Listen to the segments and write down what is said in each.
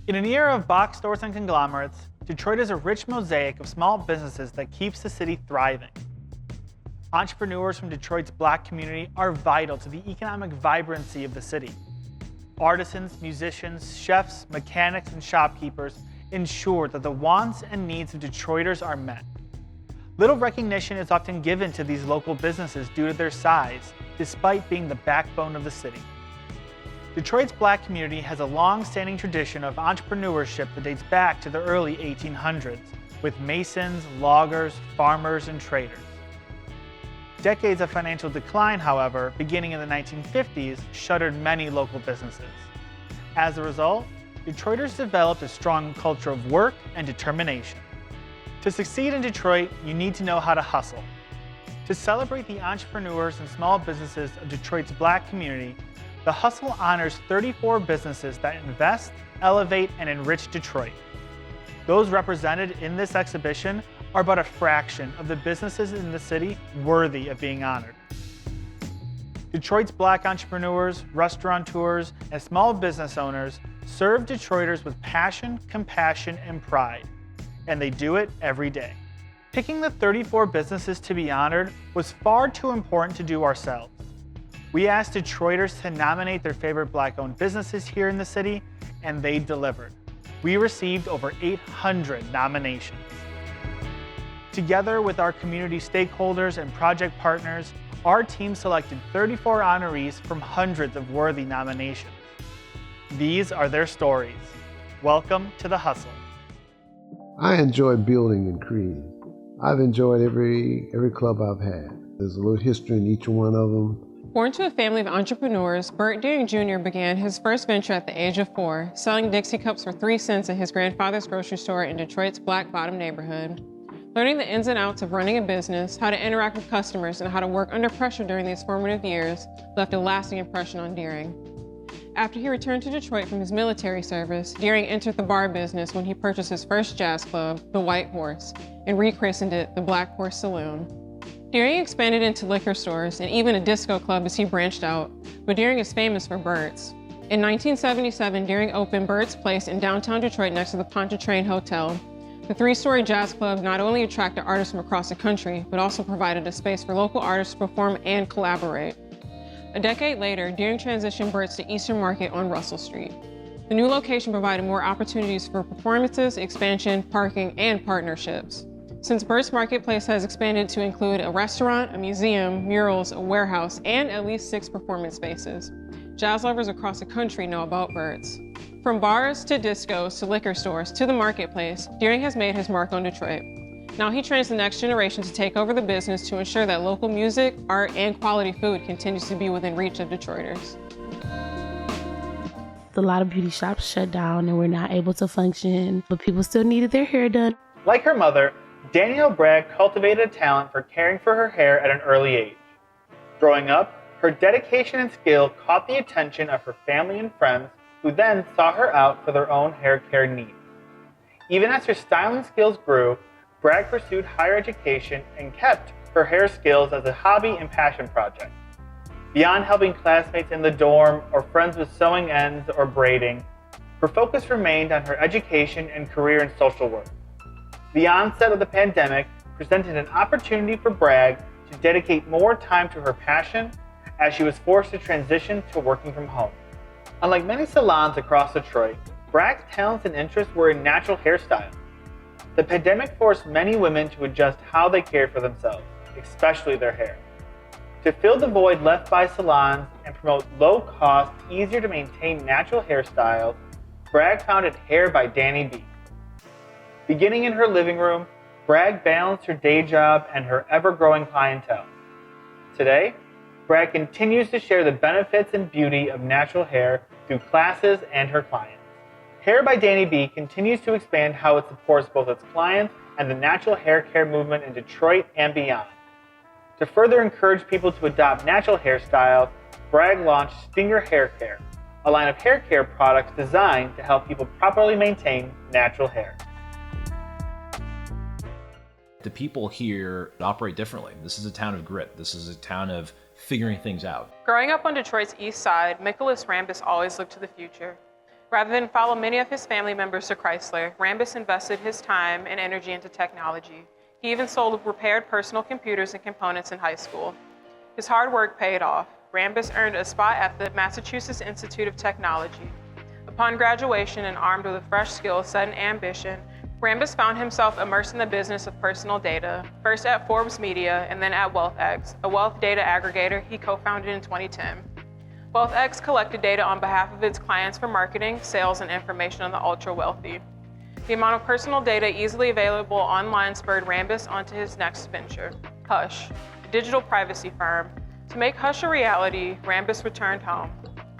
In an era of box stores and conglomerates, Detroit is a rich mosaic of small businesses that keeps the city thriving. Entrepreneurs from Detroit's Black community are vital to the economic vibrancy of the city. Artisans, musicians, chefs, mechanics, and shopkeepers ensure that the wants and needs of Detroiters are met. Little recognition is often given to these local businesses due to their size, despite being the backbone of the city. Detroit's Black community has a long-standing tradition of entrepreneurship that dates back to the early 1800s, with masons, loggers, farmers, and traders. Decades of financial decline, however, beginning in the 1950s, shuttered many local businesses. As a result, Detroiters developed a strong culture of work and determination. To succeed in Detroit, you need to know how to hustle. To celebrate the entrepreneurs and small businesses of Detroit's Black community, the Hustle honors 34 businesses that invest, elevate, and enrich Detroit. Those represented in this exhibition are but a fraction of the businesses in the city worthy of being honored. Detroit's Black entrepreneurs, restaurateurs, and small business owners serve Detroiters with passion, compassion, and pride, and they do it every day. Picking the 34 businesses to be honored was far too important to do ourselves. We asked Detroiters to nominate their favorite Black-owned businesses here in the city, and they delivered. We received over 800 nominations. Together with our community stakeholders and project partners, our team selected 34 honorees from hundreds of worthy nominations. These are their stories. Welcome to The Hustle. I enjoy building and creating. I've enjoyed every club I've had. There's a little history in each one of them. Born to a family of entrepreneurs, Bert Danyell Jr. began his first venture at the age of 4, selling Dixie cups for 3 cents at his grandfather's grocery store in Detroit's Black Bottom neighborhood. Learning the ins and outs of running a business, how to interact with customers, and how to work under pressure during these formative years left a lasting impression on Deering. After he returned to Detroit from his military service, Deering entered the bar business when he purchased his first jazz club, the White Horse, and rechristened it the Black Horse Saloon. Deering expanded into liquor stores and even a disco club as he branched out, but Deering is famous for Bert's. In 1977, Deering opened Bert's Place in downtown Detroit next to the Pontchartrain Hotel. The 3-story jazz club not only attracted artists from across the country, but also provided a space for local artists to perform and collaborate. A decade later, Deering transitioned Bert's to Eastern Market on Russell Street. The new location provided more opportunities for performances, expansion, parking, and partnerships. Since Bert's Marketplace has expanded to include a restaurant, a museum, murals, a warehouse, and at least 6 performance spaces, jazz lovers across the country know about Bert's. From bars to discos to liquor stores to the marketplace, Deering has made his mark on Detroit. Now he trains the next generation to take over the business to ensure that local music, art, and quality food continues to be within reach of Detroiters. A lot of beauty shops shut down and were not able to function, but people still needed their hair done. Like her mother, Danyell Bragg cultivated a talent for caring for her hair at an early age. Growing up, her dedication and skill caught the attention of her family and friends, who then sought her out for their own hair care needs. Even as her styling skills grew, Bragg pursued higher education and kept her hair skills as a hobby and passion project. Beyond helping classmates in the dorm or friends with sewing ends or braiding, her focus remained on her education and career in social work. The onset of the pandemic presented an opportunity for Bragg to dedicate more time to her passion as she was forced to transition to working from home. Unlike many salons across Detroit, Bragg's talents and interests were in natural hairstyling. The pandemic forced many women to adjust how they cared for themselves, especially their hair. To fill the void left by salons and promote low-cost, easier-to-maintain natural hairstyles, Bragg founded Hair by Danni B. Beginning in her living room, Bragg balanced her day job and her ever-growing clientele. Today, Bragg continues to share the benefits and beauty of natural hair through classes and her clients. Hair by Danni B continues to expand how it supports both its clients and the natural hair care movement in Detroit and beyond. To further encourage people to adopt natural hairstyles, Bragg launched Stinger Hair Care, a line of hair care products designed to help people properly maintain natural hair. The people here operate differently. This is a town of grit. This is a town of figuring things out. Growing up on Detroit's east side, Mykolas Rambus always looked to the future. Rather than follow many of his family members to Chrysler, Rambus invested his time and energy into technology. He even sold repaired personal computers and components in high school. His hard work paid off. Rambus earned a spot at the Massachusetts Institute of Technology. Upon graduation and armed with a fresh skill set and ambition, Rambus found himself immersed in the business of personal data, first at Forbes Media and then at WealthX, a wealth data aggregator he co-founded in 2010. WealthX collected data on behalf of its clients for marketing, sales, and information on the ultra-wealthy. The amount of personal data easily available online spurred Rambus onto his next venture, Hush, a digital privacy firm. To make Hush a reality, Rambus returned home.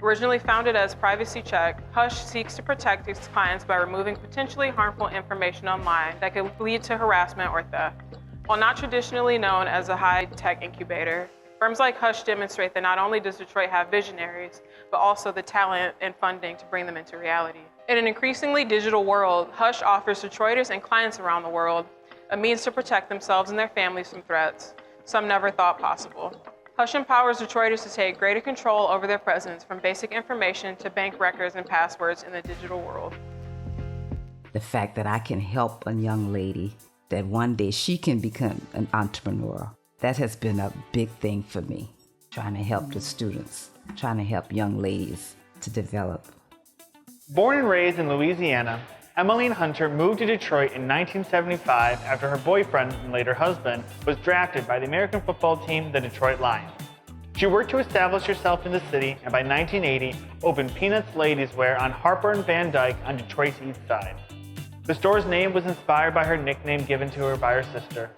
Originally founded as Privacy Check, Hush seeks to protect its clients by removing potentially harmful information online that could lead to harassment or theft. While not traditionally known as a high-tech incubator, firms like Hush demonstrate that not only does Detroit have visionaries, but also the talent and funding to bring them into reality. In an increasingly digital world, Hush offers Detroiters and clients around the world a means to protect themselves and their families from threats some never thought possible. Hush empowers Detroiters to take greater control over their presence, from basic information to bank records and passwords in the digital world. The fact that I can help a young lady, that one day she can become an entrepreneur, that has been a big thing for me. Trying to help the students, trying to help young ladies to develop. Born and raised in Louisiana, Emmalene Hunter moved to Detroit in 1975 after her boyfriend and later husband was drafted by the American football team, the Detroit Lions. She worked to establish herself in the city and by 1980 opened Peanuts Ladies Wear on Harper and Van Dyke on Detroit's east side. The store's name was inspired by her nickname given to her by her sister.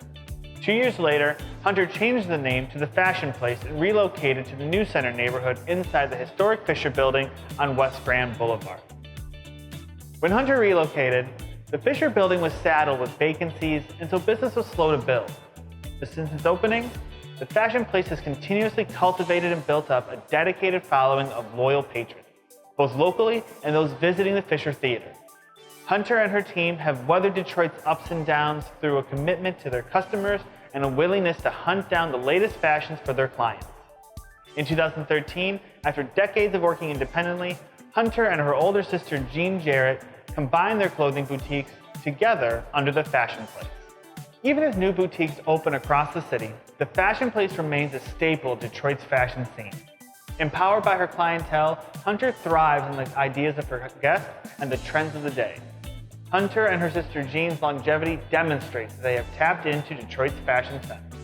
2 years later, Hunter changed the name to The Fashion Place and relocated to the New Center neighborhood inside the historic Fisher Building on West Grand Boulevard. When Hunter relocated, the Fisher Building was saddled with vacancies, and so business was slow to build. But since its opening, the Fashion Place has continuously cultivated and built up a dedicated following of loyal patrons, both locally and those visiting the Fisher Theater. Hunter and her team have weathered Detroit's ups and downs through a commitment to their customers and a willingness to hunt down the latest fashions for their clients. In 2013, after decades of working independently, Hunter and her older sister Jean Jarrett combined their clothing boutiques together under the Fashion Place. Even as new boutiques open across the city, the Fashion Place remains a staple of Detroit's fashion scene. Empowered by her clientele, Hunter thrives in the ideas of her guests and the trends of the day. Hunter and her sister Jean's longevity demonstrates that they have tapped into Detroit's fashion sense.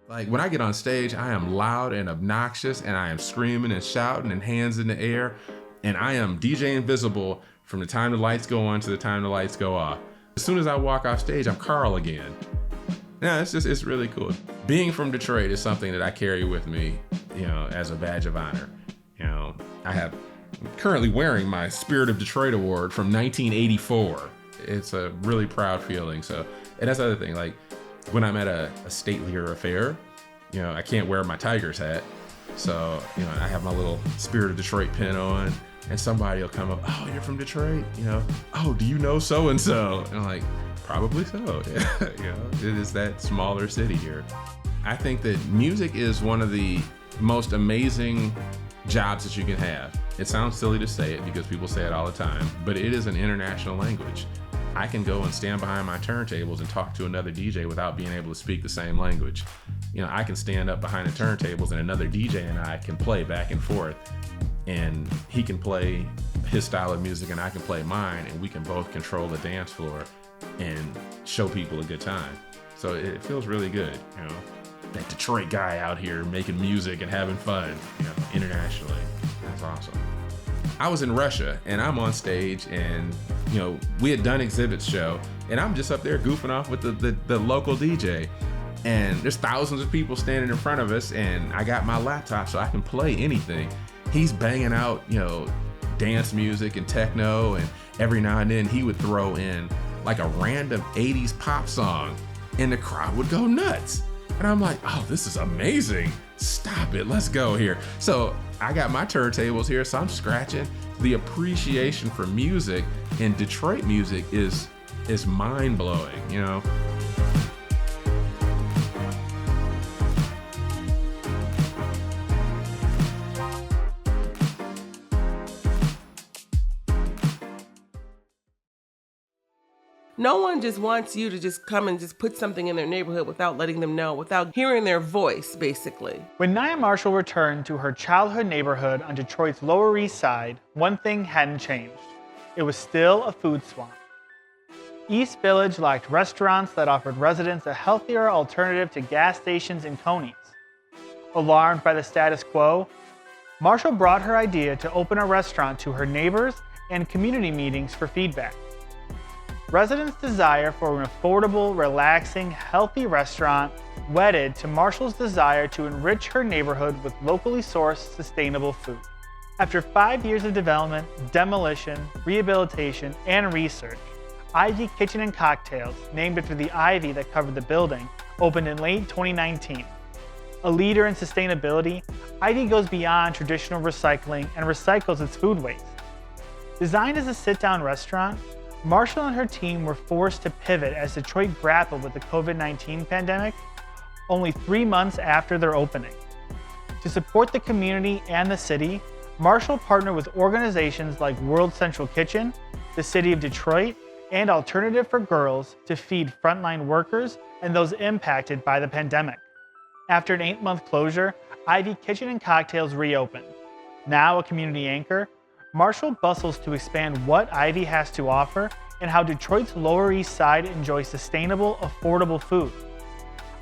Like when I get on stage, I am loud and obnoxious, and I am screaming and shouting and hands in the air, and I am DJ Invisible from the time the lights go on to the time the lights go off. As soon as I walk off stage, I'm Carl again. Yeah, it's really cool. Being from Detroit is something that I carry with me, as a badge of honor. I'm currently wearing my Spirit of Detroit Award from 1984. It's a really proud feeling. So, and that's the other thing, like when I'm at a statelier affair, I can't wear my Tigers hat. So, I have my little Spirit of Detroit pin on, and somebody will come up, "Oh, you're from Detroit? Oh, do you know so-and-so?" And I'm like, probably so. It is that smaller city here. I think that music is one of the most amazing jobs that you can have. It sounds silly to say it because people say it all the time, but it is an international language. I can go and stand behind my turntables and talk to another DJ without being able to speak the same language. I can stand up behind the turntables and another DJ and I can play back and forth, and he can play his style of music and I can play mine, and we can both control the dance floor and show people a good time. So it feels really good, that Detroit guy out here making music and having fun, internationally. That's awesome. I was in Russia and I'm on stage, and we had done exhibits show, and I'm just up there goofing off with the local DJ, and there's thousands of people standing in front of us, and I got my laptop so I can play anything. He's banging out dance music and techno, and every now and then he would throw in like a random 80s pop song, and the crowd would go nuts. And I'm like, oh, this is amazing. Stop it, let's go here. So I got my turntables here, so I'm scratching. The appreciation for music in Detroit music is mind-blowing, No one just wants you to just come and just put something in their neighborhood without letting them know, without hearing their voice, basically. When Nia Marshall returned to her childhood neighborhood on Detroit's Lower East Side, one thing hadn't changed. It was still a food swamp. East Village lacked restaurants that offered residents a healthier alternative to gas stations and Coney's. Alarmed by the status quo, Marshall brought her idea to open a restaurant to her neighbors and community meetings for feedback. Residents' desire for an affordable, relaxing, healthy restaurant wedded to Marshall's desire to enrich her neighborhood with locally sourced, sustainable food. After 5 years of development, demolition, rehabilitation, and research, Ivy Kitchen and Cocktails, named after the ivy that covered the building, opened in late 2019. A leader in sustainability, Ivy goes beyond traditional recycling and recycles its food waste. Designed as a sit-down restaurant, Marshall and her team were forced to pivot as Detroit grappled with the COVID-19 pandemic only 3 months after their opening. To support the community and the city, Marshall partnered with organizations like World Central Kitchen, the City of Detroit, and Alternative for Girls to feed frontline workers and those impacted by the pandemic. After an 8-month closure, Ivy Kitchen and Cocktails reopened. Now a community anchor, Marshall bustles to expand what Ivy has to offer and how Detroit's Lower East Side enjoys sustainable, affordable food.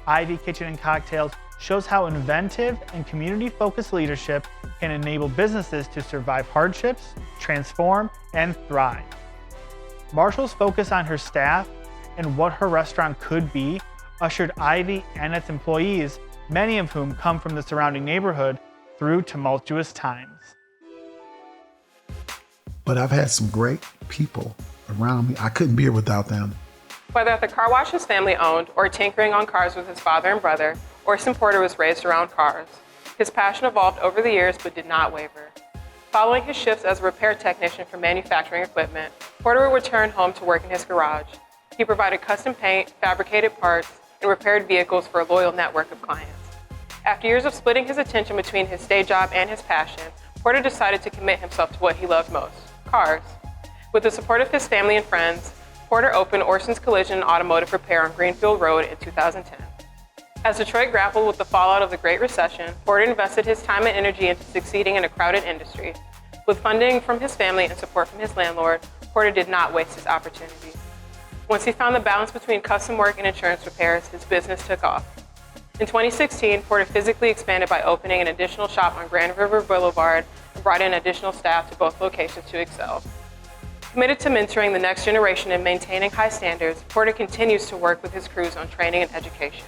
Ivy Kitchen and Cocktails shows how inventive and community-focused leadership can enable businesses to survive hardships, transform, and thrive. Marshall's focus on her staff and what her restaurant could be ushered Ivy and its employees, many of whom come from the surrounding neighborhood, through tumultuous times. But I've had some great people around me. I couldn't be here without them. Whether at the car wash his family owned or tinkering on cars with his father and brother, Orson Porter was raised around cars. His passion evolved over the years but did not waver. Following his shifts as a repair technician for manufacturing equipment, Porter would return home to work in his garage. He provided custom paint, fabricated parts, and repaired vehicles for a loyal network of clients. After years of splitting his attention between his day job and his passion, Porter decided to commit himself to what he loved most, cars. With the support of his family and friends, Porter opened Orson's Collision and Automotive Repair on Greenfield Road in 2010. As Detroit grappled with the fallout of the Great Recession, Porter invested his time and energy into succeeding in a crowded industry. With funding from his family and support from his landlord, Porter did not waste his opportunity. Once he found the balance between custom work and insurance repairs, his business took off. In 2016, Porter physically expanded by opening an additional shop on Grand River Boulevard and brought in additional staff to both locations to excel. Committed to mentoring the next generation and maintaining high standards, Porter continues to work with his crews on training and education.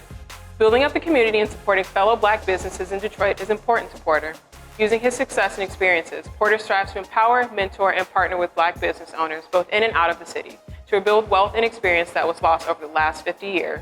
Building up the community and supporting fellow Black businesses in Detroit is important to Porter. Using his success and experiences, Porter strives to empower, mentor, and partner with Black business owners both in and out of the city to rebuild wealth and experience that was lost over the last 50 years.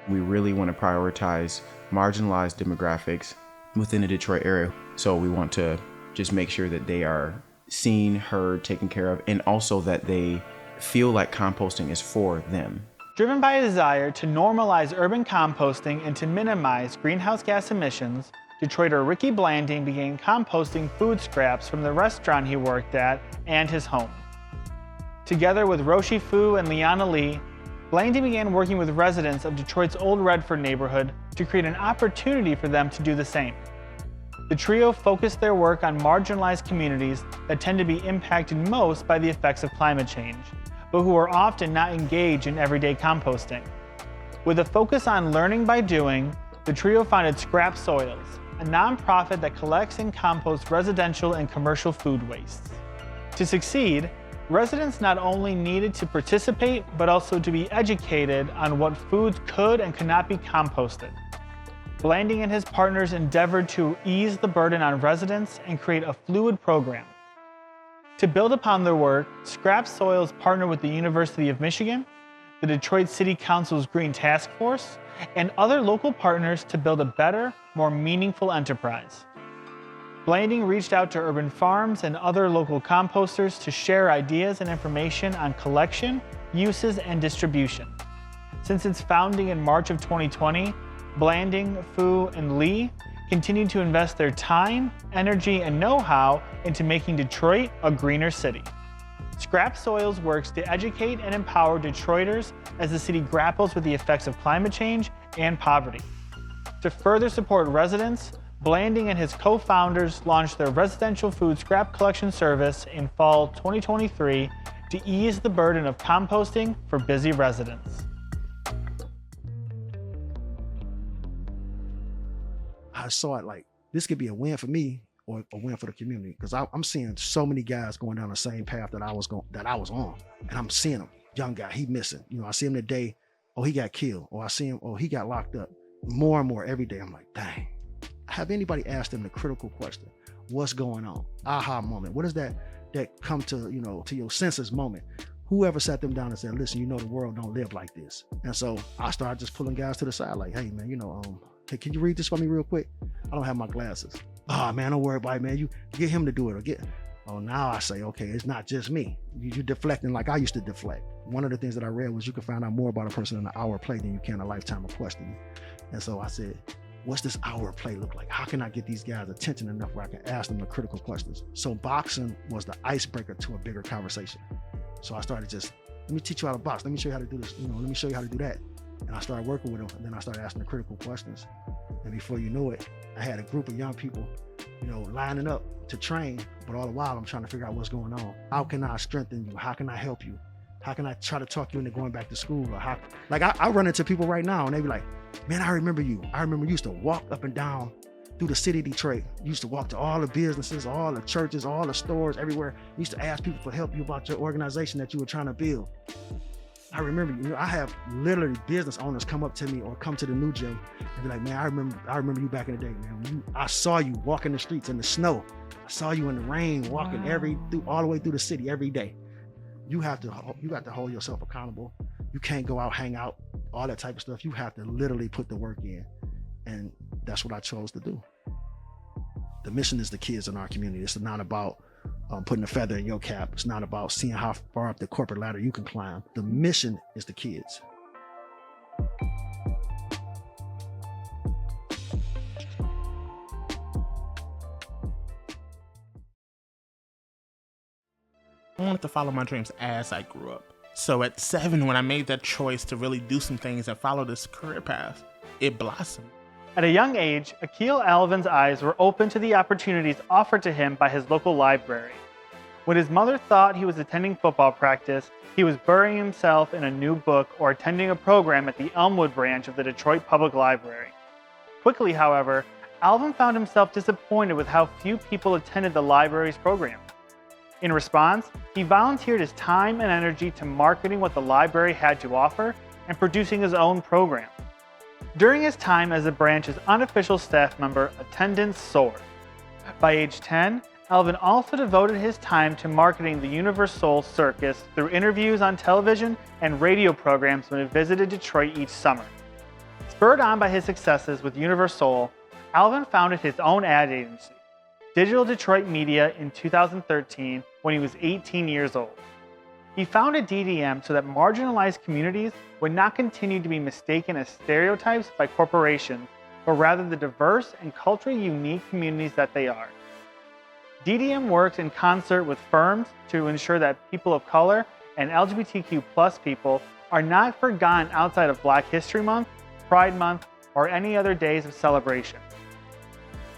We really want to prioritize marginalized demographics within the Detroit area. So we want to just make sure that they are seen, heard, taken care of, and also that they feel like composting is for them. Driven by a desire to normalize urban composting and to minimize greenhouse gas emissions, Detroiter Ricky Blanding began composting food scraps from the restaurant he worked at and his home. Together with Roshi Fu and Liana Lee, Blanding began working with residents of Detroit's Old Redford neighborhood to create an opportunity for them to do the same. The trio focused their work on marginalized communities that tend to be impacted most by the effects of climate change, but who are often not engaged in everyday composting. With a focus on learning by doing, the trio founded Scrap Soils, a nonprofit that collects and composts residential and commercial food wastes. To succeed, residents not only needed to participate, but also to be educated on what foods could and could not be composted. Blanding and his partners endeavored to ease the burden on residents and create a fluid program. To build upon their work, Scrap Soils partnered with the University of Michigan, the Detroit City Council's Green Task Force, and other local partners to build a better, more meaningful enterprise. Blanding reached out to urban farms and other local composters to share ideas and information on collection, uses, and distribution. Since its founding in March of 2020, Blanding, Fu, and Lee continue to invest their time, energy, and know-how into making Detroit a greener city. Scrap Soils works to educate and empower Detroiters as the city grapples with the effects of climate change and poverty. To further support residents, Blanding and his co-founders launched their residential food scrap collection service in fall 2023 to ease the burden of composting for busy residents. I saw it like, this could be a win for me or a win for the community, because I'm seeing so many guys going down the same path that I was on, and I'm seeing them. Young guy, he missing. You know, I see him today, oh, he got killed, or I see him, oh, he got locked up. More and more every day, I'm like, dang. Have anybody asked them the critical question? What's going on? Aha moment. What is that come to, you know, to your senses moment? Whoever sat them down and said, listen, you know, the world don't live like this. And so I started just pulling guys to the side like, hey man, you know, hey, can you read this for me real quick? I don't have my glasses. Oh man, don't worry about it, man. You get him to do it or oh, now I say, okay, it's not just me. You're deflecting like I used to deflect. One of the things that I read was you can find out more about a person in an hour play than you can a lifetime of questioning. And so I said, what's this hour play look like? How can I get these guys attention enough where I can ask them the critical questions? So boxing was the icebreaker to a bigger conversation. So I started just, let me teach you how to box. Let me show you how to do this. You know, let me show you how to do that. And I started working with them, and then I started asking the critical questions. And before you know it, I had a group of young people, you know, lining up to train, but all the while I'm trying to figure out what's going on. How can I strengthen you? How can I help you? How can I try to talk you into going back to school? Or how, like I run into people right now and they be like, man, I remember you. I remember you used to walk up and down through the city of Detroit. You used to walk to all the businesses, all the churches, all the stores, everywhere. You used to ask people for help you about your organization that you were trying to build. I remember you. You know, I have literally business owners come up to me or come to the new gym and be like, man, I remember you back in the day, man. I saw you walking the streets in the snow. I saw you in the rain walking all the way through the city every day. You got to hold yourself accountable. You can't go out, hang out, all that type of stuff. You have to literally put the work in. And that's what I chose to do. The mission is the kids in our community. It's not about putting a feather in your cap. It's not about seeing how far up the corporate ladder you can climb. The mission is the kids. I wanted to follow my dreams as I grew up. So at 7, when I made that choice to really do some things and follow this career path, it blossomed. At a young age, Akil Alvin's eyes were open to the opportunities offered to him by his local library. When his mother thought he was attending football practice, he was burying himself in a new book or attending a program at the Elmwood branch of the Detroit Public Library. Quickly, however, Alvin found himself disappointed with how few people attended the library's program. In response, he volunteered his time and energy to marketing what the library had to offer and producing his own program. During his time as the branch's unofficial staff member, attendance soared. By age 10, Alvin also devoted his time to marketing the Universal Circus through interviews on television and radio programs when he visited Detroit each summer. Spurred on by his successes with Universal, Alvin founded his own ad agency, Digital Detroit Media, in 2013 when he was 18 years old. He founded DDM so that marginalized communities would not continue to be mistaken as stereotypes by corporations, but rather the diverse and culturally unique communities that they are. DDM works in concert with firms to ensure that people of color and LGBTQ+ people are not forgotten outside of Black History Month, Pride Month, or any other days of celebration.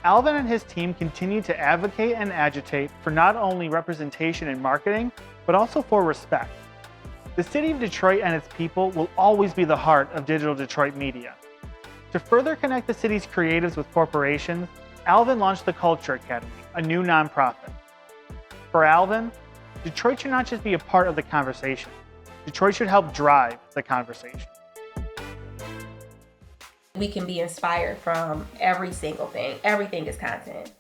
Alvin and his team continue to advocate and agitate for not only representation in marketing, but also for respect. The city of Detroit and its people will always be the heart of Digital Detroit Media. To further connect the city's creatives with corporations, Alvin launched the Culture Academy, a new nonprofit. For Alvin, Detroit should not just be a part of the conversation. Detroit should help drive the conversation. We can be inspired from every single thing. Everything is content.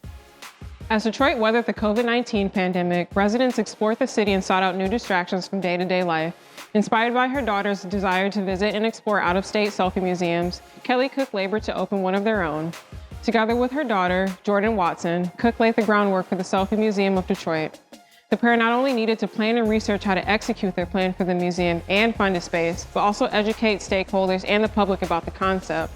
As Detroit weathered the COVID-19 pandemic, residents explored the city and sought out new distractions from day-to-day life. Inspired by her daughter's desire to visit and explore out-of-state selfie museums, Kelli Cooke labored to open one of their own. Together with her daughter, Jordyn Watson, Cooke laid the groundwork for the Selfie Museum of Detroit. The pair not only needed to plan and research how to execute their plan for the museum and find a space, but also educate stakeholders and the public about the concept.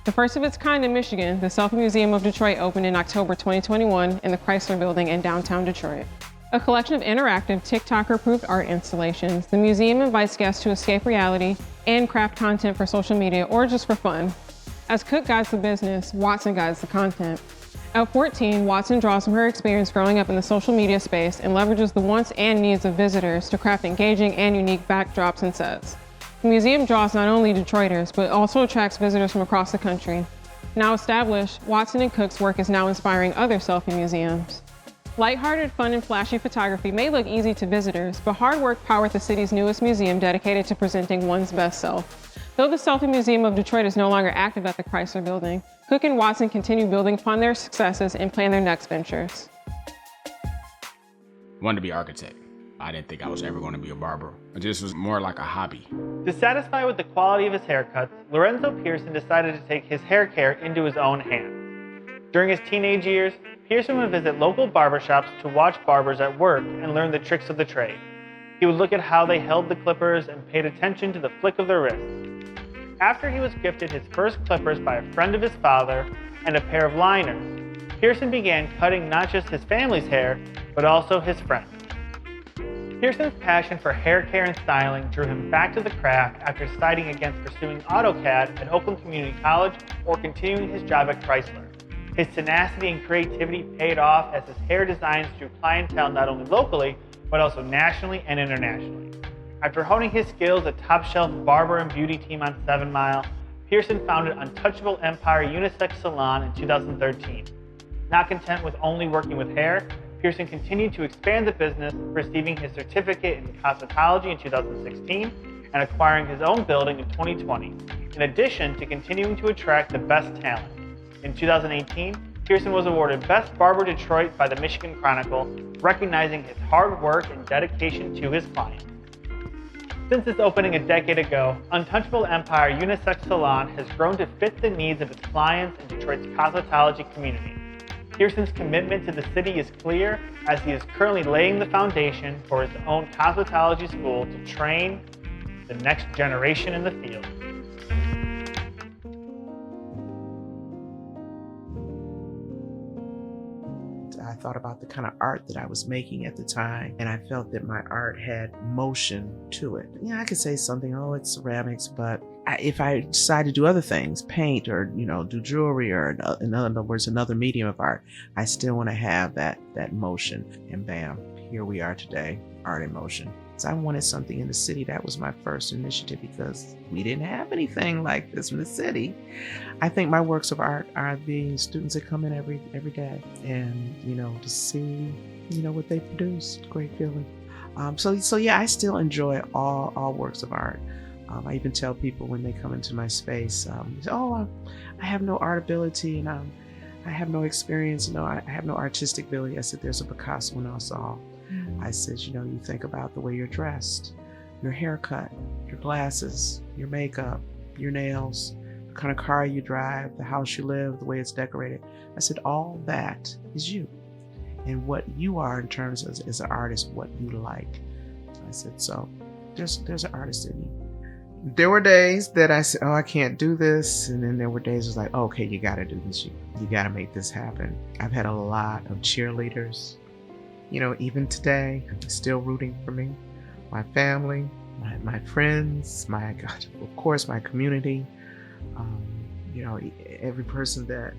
The first of its kind in Michigan, the Selfie Museum of Detroit opened in October 2021 in the Chrysler Building in downtown Detroit. A collection of interactive, TikToker-approved art installations, the museum invites guests to escape reality and craft content for social media or just for fun. As Cooke guides the business, Watson guides the content. At 14, Watson draws from her experience growing up in the social media space and leverages the wants and needs of visitors to craft engaging and unique backdrops and sets. The museum draws not only Detroiters, but also attracts visitors from across the country. Now established, Watson and Cooke's work is now inspiring other selfie museums. Lighthearted, fun, and flashy photography may look easy to visitors, but hard work powered the city's newest museum dedicated to presenting one's best self. Though the Selfie Museum of Detroit is no longer active at the Chrysler Building, Cooke and Watson continue building upon their successes and plan their next ventures. Wanted to be an architect. I didn't think I was ever going to be a barber. It just was more like a hobby. Dissatisfied with the quality of his haircuts, Lorenzo Pearson decided to take his hair care into his own hands. During his teenage years, Pearson would visit local barbershops to watch barbers at work and learn the tricks of the trade. He would look at how they held the clippers and paid attention to the flick of their wrists. After he was gifted his first clippers by a friend of his father and a pair of liners, Pearson began cutting not just his family's hair, but also his friends. Pearson's passion for hair care and styling drew him back to the craft after deciding against pursuing AutoCAD at Oakland Community College or continuing his job at Chrysler. His tenacity and creativity paid off as his hair designs drew clientele not only locally, but also nationally and internationally. After honing his skills at top-shelf barber and beauty team on 7 Mile, Pearson founded Untouchable Empire Unisex Salon in 2013. Not content with only working with hair, Pearson continued to expand the business, receiving his certificate in cosmetology in 2016 and acquiring his own building in 2020, in addition to continuing to attract the best talent. In 2018, Pearson was awarded Best Barber Detroit by the Michigan Chronicle, recognizing his hard work and dedication to his clients. Since its opening a decade ago, Untouchable Empire Unisex Salon has grown to fit the needs of its clients and Detroit's cosmetology community. Pearson's commitment to the city is clear, as he is currently laying the foundation for his own cosmetology school to train the next generation in the field. I thought about the kind of art that I was making at the time, and I felt that my art had motion to it. Yeah, I could say something, oh, it's ceramics, but if I decide to do other things, paint or, do jewelry or in other words, another medium of art, I still want to have that motion. And bam, here we are today, art in motion. So I wanted something in the city. That was my first initiative because we didn't have anything like this in the city. I think my works of art are the students that come in every day and, to see, what they produce. Great feeling. So yeah, I still enjoy all works of art. I even tell people when they come into my space, they say, oh, I have no art ability and I have no experience. I have no artistic ability. I said, there's a Picasso in us all. I said, you think about the way you're dressed, your haircut, your glasses, your makeup, your nails, the kind of car you drive, the house you live, the way it's decorated. I said, all that is you. And what you are in terms of as an artist, what you like. I said, so there's an artist in you. There were days that I said, oh, I can't do this. And then there were days it was like, oh, okay, you got to do this. You got to make this happen. I've had a lot of cheerleaders. Even today, still rooting for me, my family, my friends, of course, my community. Every person that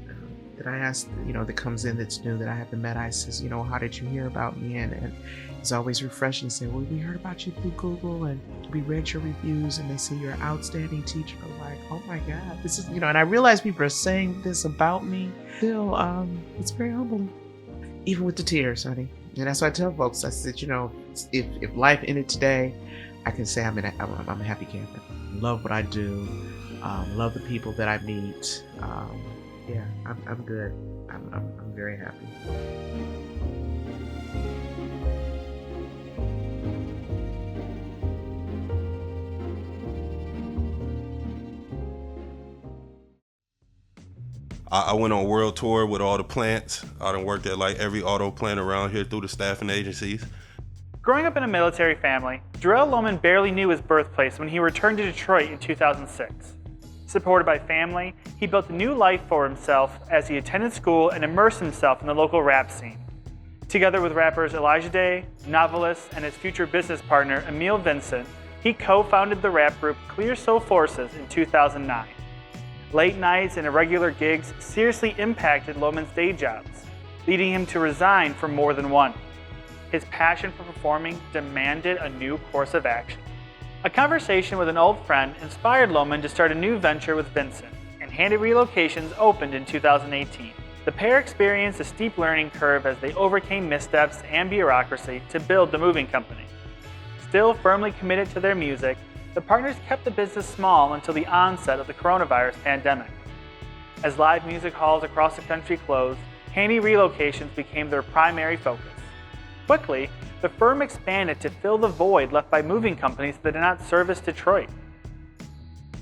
I ask, that comes in that's new that I haven't met, I says, how did you hear about me? And it's always refreshing to say, well, we heard about you through Google and we read your reviews and they say you're an outstanding teacher. I'm like, oh my God, this is, and I realize people are saying this about me. Still, it's very humbling, even with the tears, honey. And that's why I tell folks, I said, if life ended today, I can say I'm a happy camper. Love what I do. Love the people that I meet. Yeah, I'm good. I'm very happy. I went on world tour with all the plants. I done worked at like every auto plant around here through the staffing agencies. Growing up in a military family, Jarrel Lowman barely knew his birthplace when he returned to Detroit in 2006. Supported by family, he built a new life for himself as he attended school and immersed himself in the local rap scene. Together with rappers Elijah Day, novelist, and his future business partner Emile Vincent, he co-founded the rap group Clear Soul Forces in 2009. Late nights and irregular gigs seriously impacted Lowman's day jobs, leading him to resign from more than one. His passion for performing demanded a new course of action. A conversation with an old friend inspired Lowman to start a new venture with Vincent, and Handy Relocations opened in 2018. The pair experienced a steep learning curve as they overcame missteps and bureaucracy to build the moving company. Still firmly committed to their music, the partners kept the business small until the onset of the coronavirus pandemic. As live music halls across the country closed, Handy Relocations became their primary focus. Quickly, the firm expanded to fill the void left by moving companies that did not service Detroit.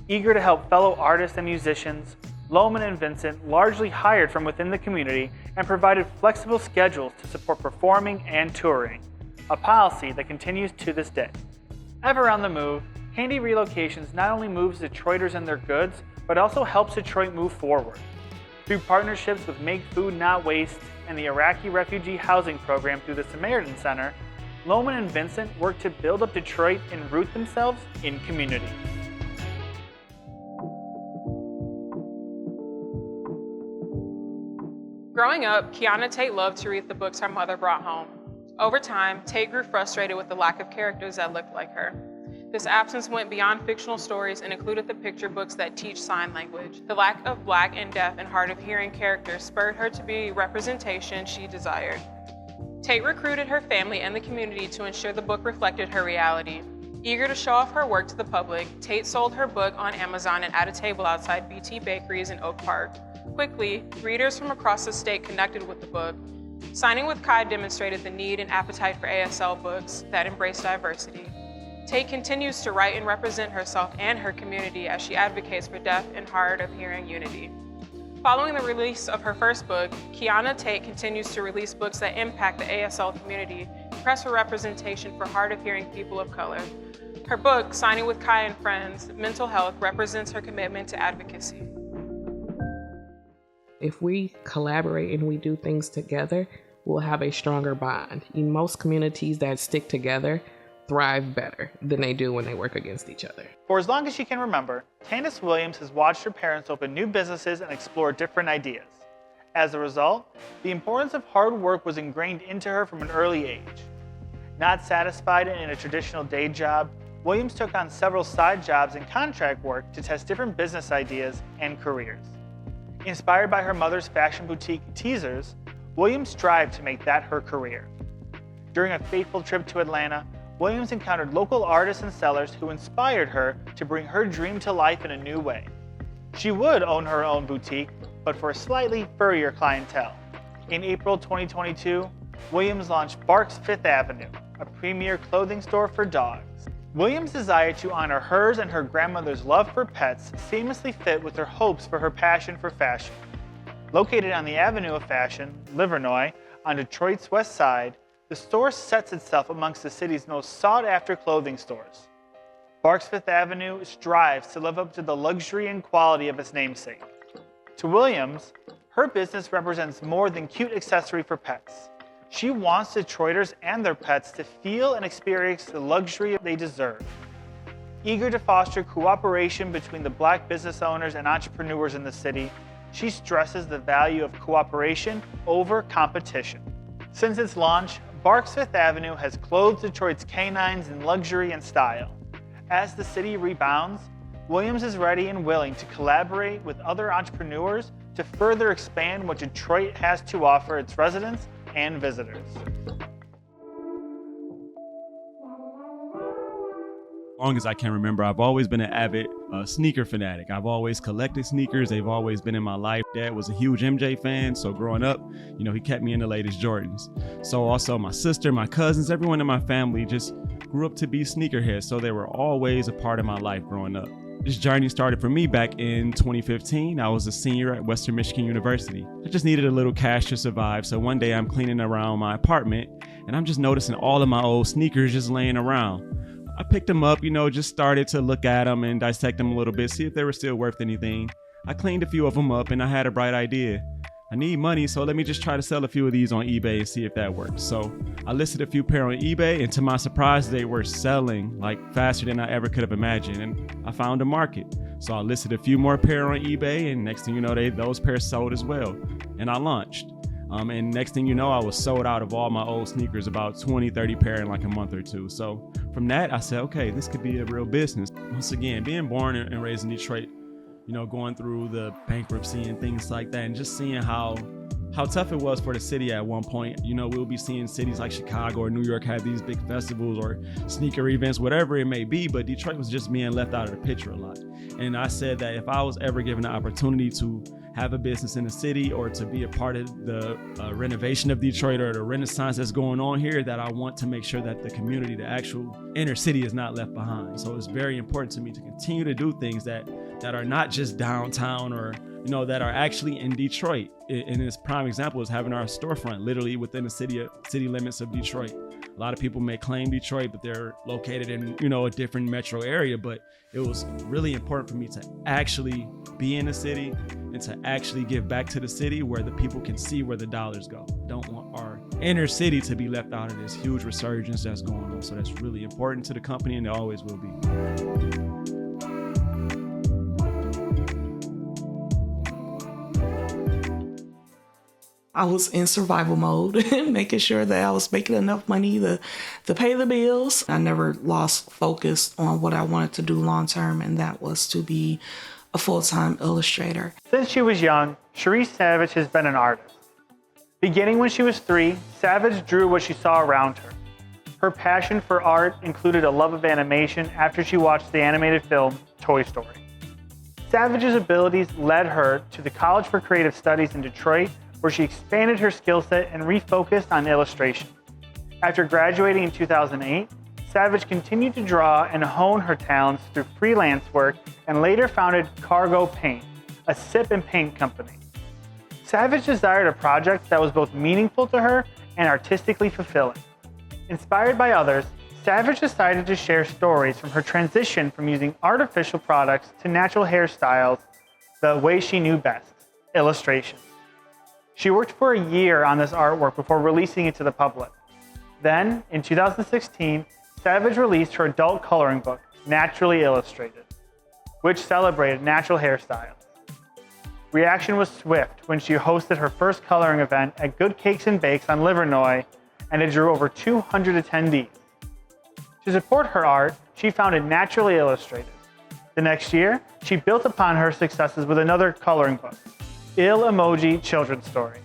Eager to help fellow artists and musicians, Lowman and Vincent largely hired from within the community and provided flexible schedules to support performing and touring, a policy that continues to this day. Ever on the move, Handy Relocations not only moves Detroiters and their goods, but also helps Detroit move forward. Through partnerships with Make Food Not Waste and the Iraqi Refugee Housing Program through the Samaritan Center, Lowman and Vincent work to build up Detroit and root themselves in community. Growing up, Khyiana Tate loved to read the books her mother brought home. Over time, Tate grew frustrated with the lack of characters that looked like her. This absence went beyond fictional stories and included the picture books that teach sign language. The lack of Black and deaf and hard of hearing characters spurred her to be representation she desired. Tate recruited her family and the community to ensure the book reflected her reality. Eager to show off her work to the public, Tate sold her book on Amazon and at a table outside BT Bakeries in Oak Park. Quickly, readers from across the state connected with the book. Signing with Kai demonstrated the need and appetite for ASL books that embrace diversity. Tate continues to write and represent herself and her community as she advocates for deaf and hard of hearing unity. Following the release of her first book, Khyiana Tate continues to release books that impact the ASL community and press for representation for hard of hearing people of color. Her book, Signing with Kai and Friends, Mental Health, represents her commitment to advocacy. If we collaborate and we do things together, we'll have a stronger bond. In most communities that stick together thrive better than they do when they work against each other. For as long as she can remember, Candace Williams has watched her parents open new businesses and explore different ideas. As a result, the importance of hard work was ingrained into her from an early age. Not satisfied in a traditional day job, Williams took on several side jobs and contract work to test different business ideas and careers. Inspired by her mother's fashion boutique Teasers, Williams strived to make that her career. During a fateful trip to Atlanta, Williams encountered local artists and sellers who inspired her to bring her dream to life in a new way. She would own her own boutique, but for a slightly furrier clientele. In April 2022, Williams launched Bark's Fifth Avenue, a premier clothing store for dogs. Williams' desire to honor hers and her grandmother's love for pets seamlessly fit with her hopes for her passion for fashion. Located on the Avenue of Fashion, Livernois, on Detroit's west side, the store sets itself amongst the city's most sought-after clothing stores. Bark's Fifth Avenue strives to live up to the luxury and quality of its namesake. To Williams, her business represents more than cute accessory for pets. She wants Detroiters and their pets to feel and experience the luxury they deserve. Eager to foster cooperation between the Black business owners and entrepreneurs in the city, she stresses the value of cooperation over competition. Since its launch, Bark's Fifth Avenue has clothed Detroit's canines in luxury and style. As the city rebounds, Williams is ready and willing to collaborate with other entrepreneurs to further expand what Detroit has to offer its residents and visitors. Long as I can remember, I've always been an avid sneaker fanatic. I've always collected sneakers. They've always been in my life. Dad was a huge MJ fan, so growing up, he kept me in the latest Jordans. So also my sister, my cousins, everyone in my family just grew up to be sneakerheads, so they were always a part of my life growing up. This journey started for me back in 2015. I was a senior at Western Michigan University. I just needed a little cash to survive, so one day I'm cleaning around my apartment, and I'm just noticing all of my old sneakers just laying around. I picked them up, just started to look at them and dissect them a little bit, see if they were still worth anything. I cleaned a few of them up and I had a bright idea. I need money, so let me just try to sell a few of these on eBay and see if that works. So I listed a few pair on eBay, and to my surprise, they were selling like faster than I ever could have imagined, and I found a market. So I listed a few more pair on eBay, and next thing you know, those pairs sold as well, and I launched. And next thing you know, I was sold out of all my old sneakers, about 20, 30 pair in like a month or two. So from that, I said, okay, this could be a real business. Once again, being born and raised in Detroit, you know, going through the bankruptcy and things like that, and just seeing how tough it was for the city at one point. You know, we'll be seeing cities like Chicago or New York have these big festivals or sneaker events, whatever it may be, but Detroit was just being left out of the picture a lot. And I said that if I was ever given the opportunity to have a business in the city or to be a part of the renovation of Detroit or the renaissance that's going on here, that I want to make sure that the community, the actual inner city, is not left behind. So it's very important to me to continue to do things that are not just downtown or, you know, that are actually in Detroit. And its prime example is having our storefront literally within the city limits of Detroit. A lot of people may claim Detroit, but they're located in, you know, a different metro area. But it was really important for me to actually be in the city and to actually give back to the city where the people can see where the dollars go. Don't want our inner city to be left out of this huge resurgence that's going on. So that's really important to the company, and it always will be. I was in survival mode, making sure that I was making enough money to pay the bills. I never lost focus on what I wanted to do long term, and that was to be a full-time illustrator. Since she was young, Sharice Savage has been an artist. Beginning when she was 3, Savage drew what she saw around her. Her passion for art included a love of animation after she watched the animated film Toy Story. Savage's abilities led her to the College for Creative Studies in Detroit, where she expanded her skill set and refocused on illustration. After graduating in 2008, Savage continued to draw and hone her talents through freelance work and later founded Cargo Paint, a sip and paint company. Savage desired a project that was both meaningful to her and artistically fulfilling. Inspired by others, Savage decided to share stories from her transition from using artificial products to natural hairstyles the way she knew best, illustration. She worked for a year on this artwork before releasing it to the public. Then, in 2016, Savage released her adult coloring book, Naturally Illustrated, which celebrated natural hairstyles. Reaction was swift when she hosted her first coloring event at Good Cakes and Bakes on Livernois, and it drew over 200 attendees. To support her art, she founded Naturally Illustrated. The next year, she built upon her successes with another coloring book, Ill Emoji Children's Story.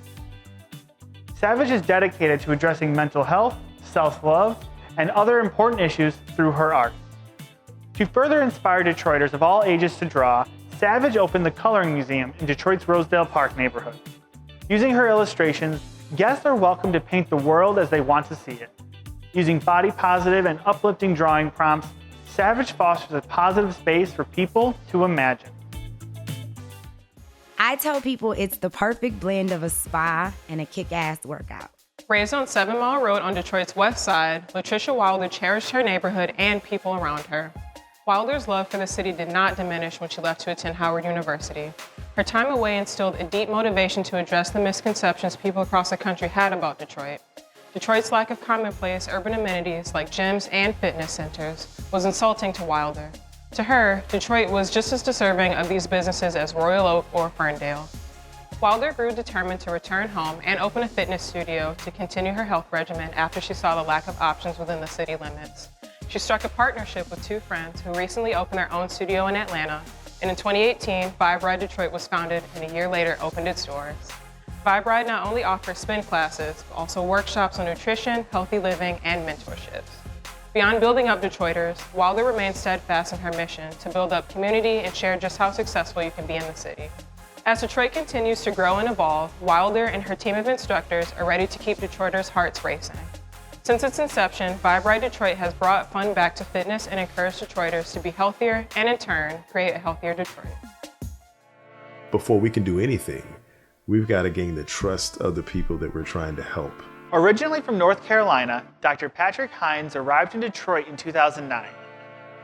Savage is dedicated to addressing mental health, self-love, and other important issues through her art. To further inspire Detroiters of all ages to draw, Savage opened the Coloring Museum in Detroit's Rosedale Park neighborhood. Using her illustrations, guests are welcome to paint the world as they want to see it. Using body-positive and uplifting drawing prompts, Savage fosters a positive space for people to imagine. I tell people it's the perfect blend of a spa and a kick-ass workout. Raised on 7 Mile Road on Detroit's west side, Latricia Wilder cherished her neighborhood and people around her. Wilder's love for the city did not diminish when she left to attend Howard University. Her time away instilled a deep motivation to address the misconceptions people across the country had about Detroit. Detroit's lack of commonplace urban amenities like gyms and fitness centers was insulting to Wilder. To her, Detroit was just as deserving of these businesses as Royal Oak or Ferndale. Wilder grew determined to return home and open a fitness studio to continue her health regimen after she saw the lack of options within the city limits. She struck a partnership with 2 friends who recently opened their own studio in Atlanta, and in 2018, Vibe Ride Detroit was founded and a year later opened its doors. Vibe Ride not only offers spin classes, but also workshops on nutrition, healthy living, and mentorships. Beyond building up Detroiters, Wilder remains steadfast in her mission to build up community and share just how successful you can be in the city. As Detroit continues to grow and evolve, Wilder and her team of instructors are ready to keep Detroiters' hearts racing. Since its inception, Vibe Ride Detroit has brought fun back to fitness and encouraged Detroiters to be healthier and in turn, create a healthier Detroit. Before we can do anything, we've got to gain the trust of the people that we're trying to help. Originally from North Carolina, Dr. Patrick Hines arrived in Detroit in 2009.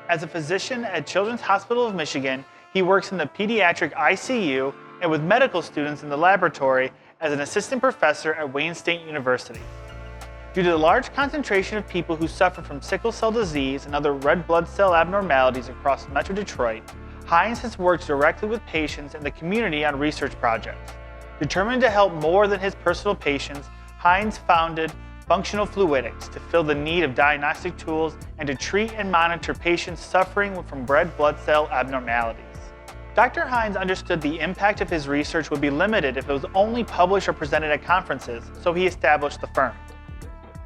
As a physician at Children's Hospital of Michigan, he works in the pediatric ICU and with medical students in the laboratory as an assistant professor at Wayne State University. Due to the large concentration of people who suffer from sickle cell disease and other red blood cell abnormalities across Metro Detroit, Hines has worked directly with patients and the community on research projects. Determined to help more than his personal patients, Hines founded Functional Fluidics to fill the need of diagnostic tools and to treat and monitor patients suffering from red blood cell abnormalities. Dr. Hines understood the impact of his research would be limited if it was only published or presented at conferences, so he established the firm.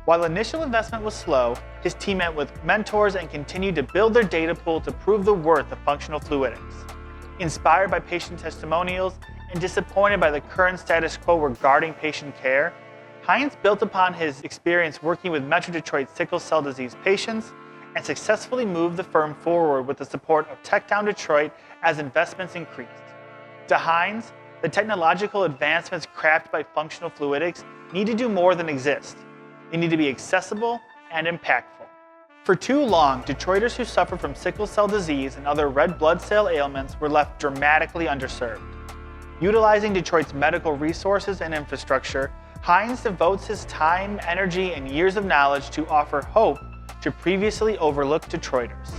While initial investment was slow, his team met with mentors and continued to build their data pool to prove the worth of functional fluidics. Inspired by patient testimonials and disappointed by the current status quo regarding patient care, Hines built upon his experience working with Metro Detroit sickle cell disease patients and successfully moved the firm forward with the support of TechDown Detroit as investments increased. To Hines, the technological advancements crafted by functional fluidics need to do more than exist. They need to be accessible and impactful. For too long, Detroiters who suffer from sickle cell disease and other red blood cell ailments were left dramatically underserved. Utilizing Detroit's medical resources and infrastructure, Hines devotes his time, energy, and years of knowledge to offer hope to previously overlooked Detroiters.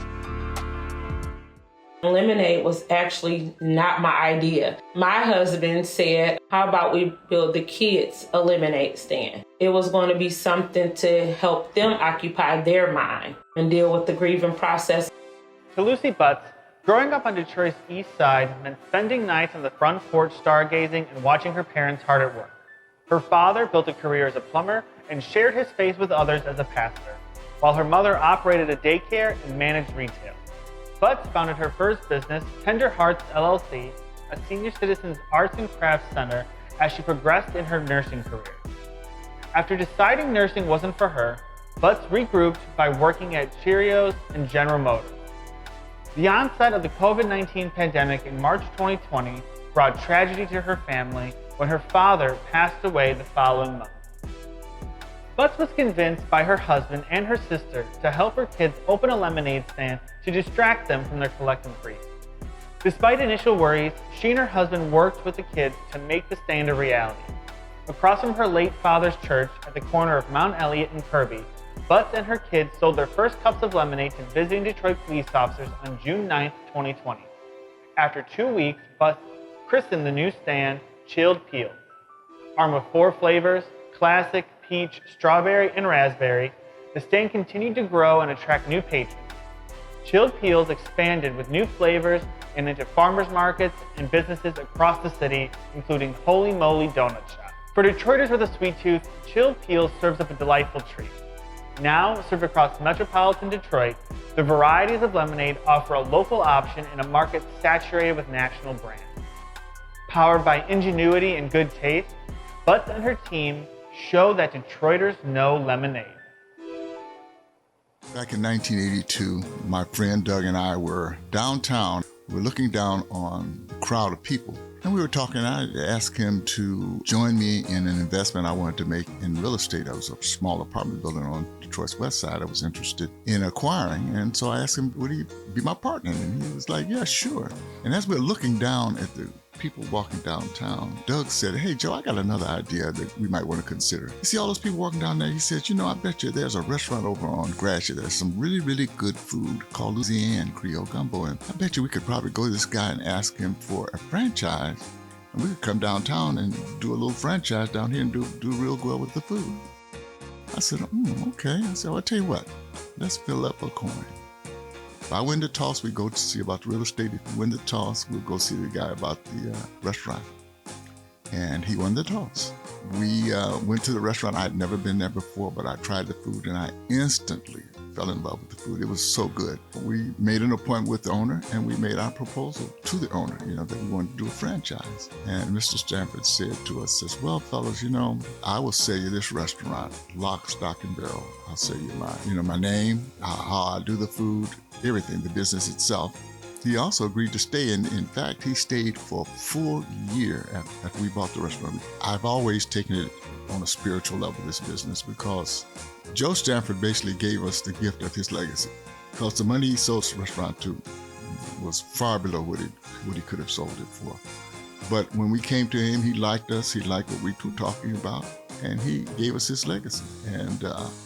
Lemonade was actually not my idea. My husband said, how about we build the kids a lemonade stand? It was going to be something to help them occupy their mind and deal with the grieving process. To Lucy Butts, growing up on Detroit's east side meant spending nights on the front porch stargazing and watching her parents hard at work. Her father built a career as a plumber and shared his faith with others as a pastor, while her mother operated a daycare and managed retail. Butts founded her first business, Tender Hearts LLC, a senior citizens arts and crafts center, as she progressed in her nursing career. After deciding nursing wasn't for her, Butts regrouped by working at Cheerios and General Motors. The onset of the COVID-19 pandemic in March 2020 brought tragedy to her family when her father passed away the following month. Butts was convinced by her husband and her sister to help her kids open a lemonade stand to distract them from their collective grief. Despite initial worries, she and her husband worked with the kids to make the stand a reality. Across from her late father's church at the corner of Mount Elliott and Kirby, Butts and her kids sold their first cups of lemonade to visiting Detroit police officers on June 9, 2020. After 2 weeks, Butts christened the new stand Chilled Peels. Armed with 4 flavors, classic, peach, strawberry, and raspberry, the stand continued to grow and attract new patrons. Chilled Peels expanded with new flavors and into farmers markets and businesses across the city, including Holy Moly Donut Shop. For Detroiters with a sweet tooth, Chilled Peels serves up a delightful treat. Now served across metropolitan Detroit, the varieties of lemonade offer a local option in a market saturated with national brands. Powered by ingenuity and good taste, Butts and her team show that Detroiters know lemonade. Back in 1982, my friend Doug and I were downtown. We were looking down on a crowd of people. And we were talking, I asked him to join me in an investment I wanted to make in real estate. I was a small apartment building on Detroit's west side I was interested in acquiring. And so I asked him, would he be my partner? And he was like, yeah, sure. And as we were looking down at the people walking downtown, Doug said, hey, Joe, I got another idea that we might want to consider. You see all those people walking down there? He said, you know, I bet you there's a restaurant over on Gratiot. There's some really, really good food called Louisiana Creole Gumbo. And I bet you we could probably go to this guy and ask him for a franchise. And we could come downtown and do a little franchise down here and do real well with the food. I said, okay. I said, well, I'll tell you what, let's fill up a coin. If I win the toss, we go to see about the real estate. If we win the toss, we'll go see the guy about the restaurant. And he won the toss. We went to the restaurant. I'd never been there before, but I tried the food and I instantly fell in love with the food. It was so good. We made an appointment with the owner and we made our proposal to the owner, that we wanted to do a franchise. And Mr. Stanford said to us, well, fellas, I will sell you this restaurant, lock, stock, and barrel. I'll sell you my name, how I do the food, everything, the business itself. He also agreed to stay, and in fact, he stayed for a full year after we bought the restaurant. I've always taken it on a spiritual level, this business, because Joe Stanford basically gave us the gift of his legacy, because the money he sold the restaurant to was far below what he could have sold it for. But when we came to him, he liked us. He liked what we were talking about. And he gave us his legacy. And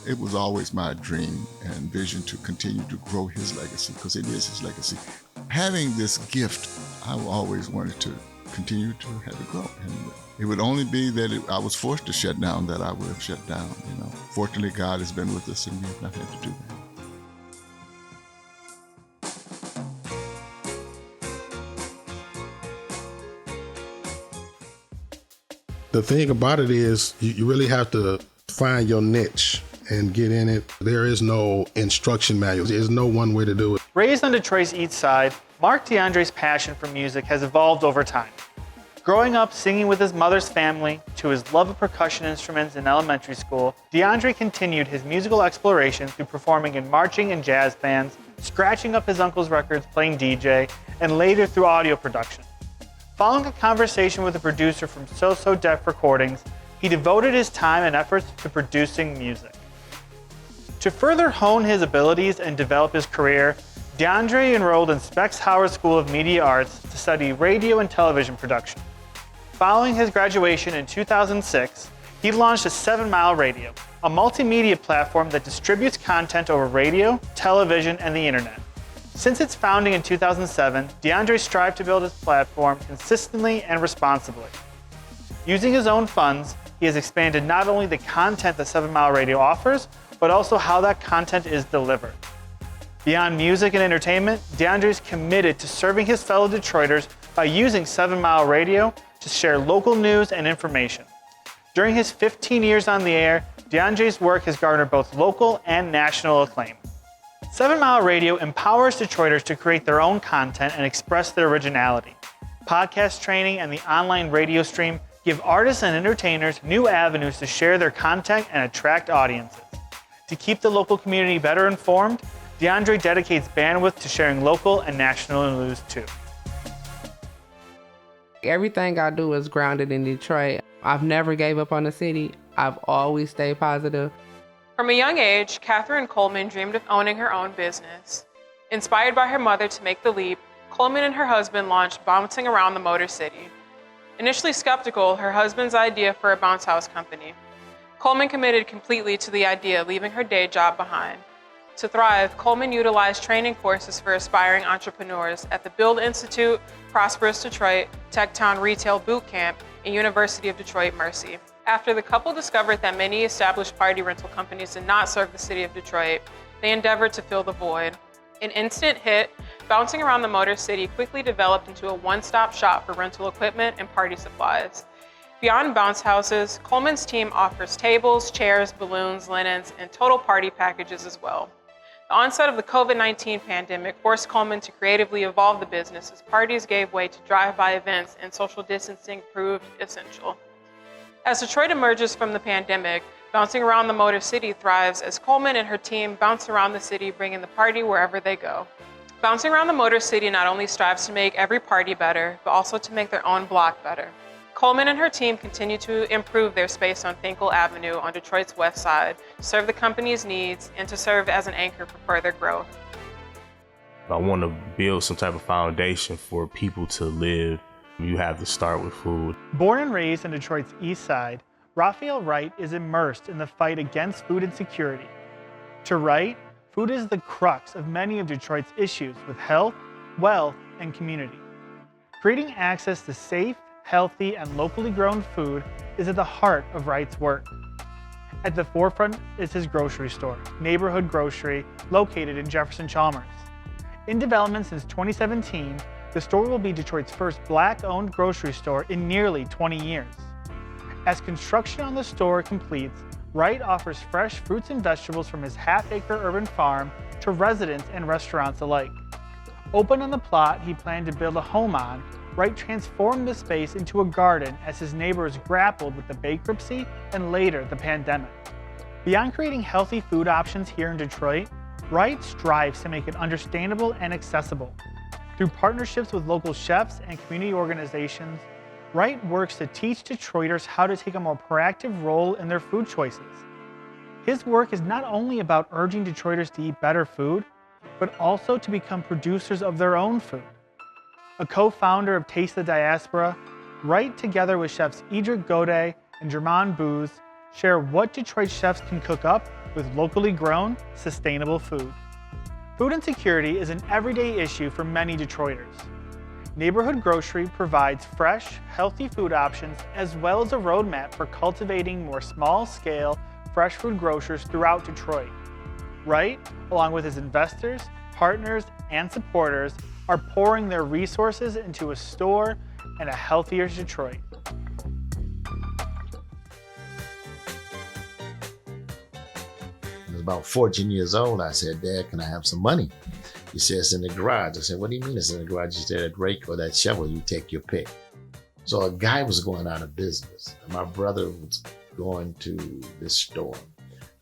it was always my dream and vision to continue to grow his legacy, because it is his legacy. Having this gift, I always wanted to continue to have it grow. And it would only be that I was forced to shut down that I would have shut down. Fortunately, God has been with us, and we have not had to do that. The thing about it is you really have to find your niche and get in it. There is no instruction manuals. There's no one way to do it. Raised on Detroit's East Side, Mark DeAndre's passion for music has evolved over time. Growing up singing with his mother's family to his love of percussion instruments in elementary school, DeAndre continued his musical exploration through performing in marching and jazz bands, scratching up his uncle's records playing DJ, and later through audio production. Following a conversation with a producer from So Def Recordings, he devoted his time and efforts to producing music. To further hone his abilities and develop his career, DeAndre enrolled in Specs Howard School of Media Arts to study radio and television production. Following his graduation in 2006, he launched a 7 Mile Radio, a multimedia platform that distributes content over radio, television, and the internet. Since its founding in 2007, DeAndre strived to build his platform consistently and responsibly. Using his own funds, he has expanded not only the content that 7 Mile Radio offers, but also how that content is delivered. Beyond music and entertainment, DeAndre is committed to serving his fellow Detroiters by using 7 Mile Radio to share local news and information. During his 15 years on the air, DeAndre's work has garnered both local and national acclaim. 7 Mile Radio empowers Detroiters to create their own content and express their originality. Podcast training and the online radio stream give artists and entertainers new avenues to share their content and attract audiences. To keep the local community better informed, DeAndre dedicates bandwidth to sharing local and national news too. Everything I do is grounded in Detroit. I've never gave up on the city. I've always stayed positive. From a young age, Catherine Coleman dreamed of owning her own business. Inspired by her mother to make the leap, Coleman and her husband launched Bouncing Around the Motor City. Initially skeptical, her husband's idea for a bounce house company, Coleman committed completely to the idea, leaving her day job behind. To thrive, Coleman utilized training courses for aspiring entrepreneurs at the Build Institute, Prosperous Detroit, Techtown Retail Boot Camp, and University of Detroit Mercy. After the couple discovered that many established party rental companies did not serve the city of Detroit, they endeavored to fill the void. An instant hit, Bouncing Around the Motor City quickly developed into a one-stop shop for rental equipment and party supplies. Beyond bounce houses, Coleman's team offers tables, chairs, balloons, linens, and total party packages as well. The onset of the COVID-19 pandemic forced Coleman to creatively evolve the business as parties gave way to drive-by events and social distancing proved essential. As Detroit emerges from the pandemic, Bouncing Around the Motor City thrives as Coleman and her team bounce around the city, bringing the party wherever they go. Bouncing Around the Motor City not only strives to make every party better, but also to make their own block better. Coleman and her team continue to improve their space on Finkel Avenue on Detroit's west side to serve the company's needs and to serve as an anchor for further growth. I want to build some type of foundation for people to live. You have to start with food. Born and raised on Detroit's East Side, Raphael Wright is immersed in the fight against food insecurity. To Wright, food is the crux of many of Detroit's issues with health, wealth, and community. Creating access to safe, healthy, and locally grown food is at the heart of Wright's work. At the forefront is his grocery store, Neighborhood Grocery, located in Jefferson Chalmers. In development since 2017, the store will be Detroit's first Black-owned grocery store in nearly 20 years. As construction on the store completes, Wright offers fresh fruits and vegetables from his half-acre urban farm to residents and restaurants alike. Open on the plot he planned to build a home on, Wright transformed the space into a garden as his neighbors grappled with the bankruptcy and later the pandemic. Beyond creating healthy food options here in Detroit, Wright strives to make it understandable and accessible. Through partnerships with local chefs and community organizations, Wright works to teach Detroiters how to take a more proactive role in their food choices. His work is not only about urging Detroiters to eat better food, but also to become producers of their own food. A co-founder of Taste the Diaspora, Wright, together with chefs Idrik Godey and Germain Booz, share what Detroit chefs can cook up with locally grown, sustainable food. Food insecurity is an everyday issue for many Detroiters. Neighborhood Grocery provides fresh, healthy food options as well as a roadmap for cultivating more small-scale, fresh food grocers throughout Detroit. Wright, along with his investors, partners, and supporters, are pouring their resources into a store and a healthier Detroit. I was about 14 years old. I said, Dad, can I have some money? He said, it's in the garage. I said, what do you mean it's in the garage? He said, that rake or that shovel, you take your pick. So a guy was going out of business. My brother was going to this store.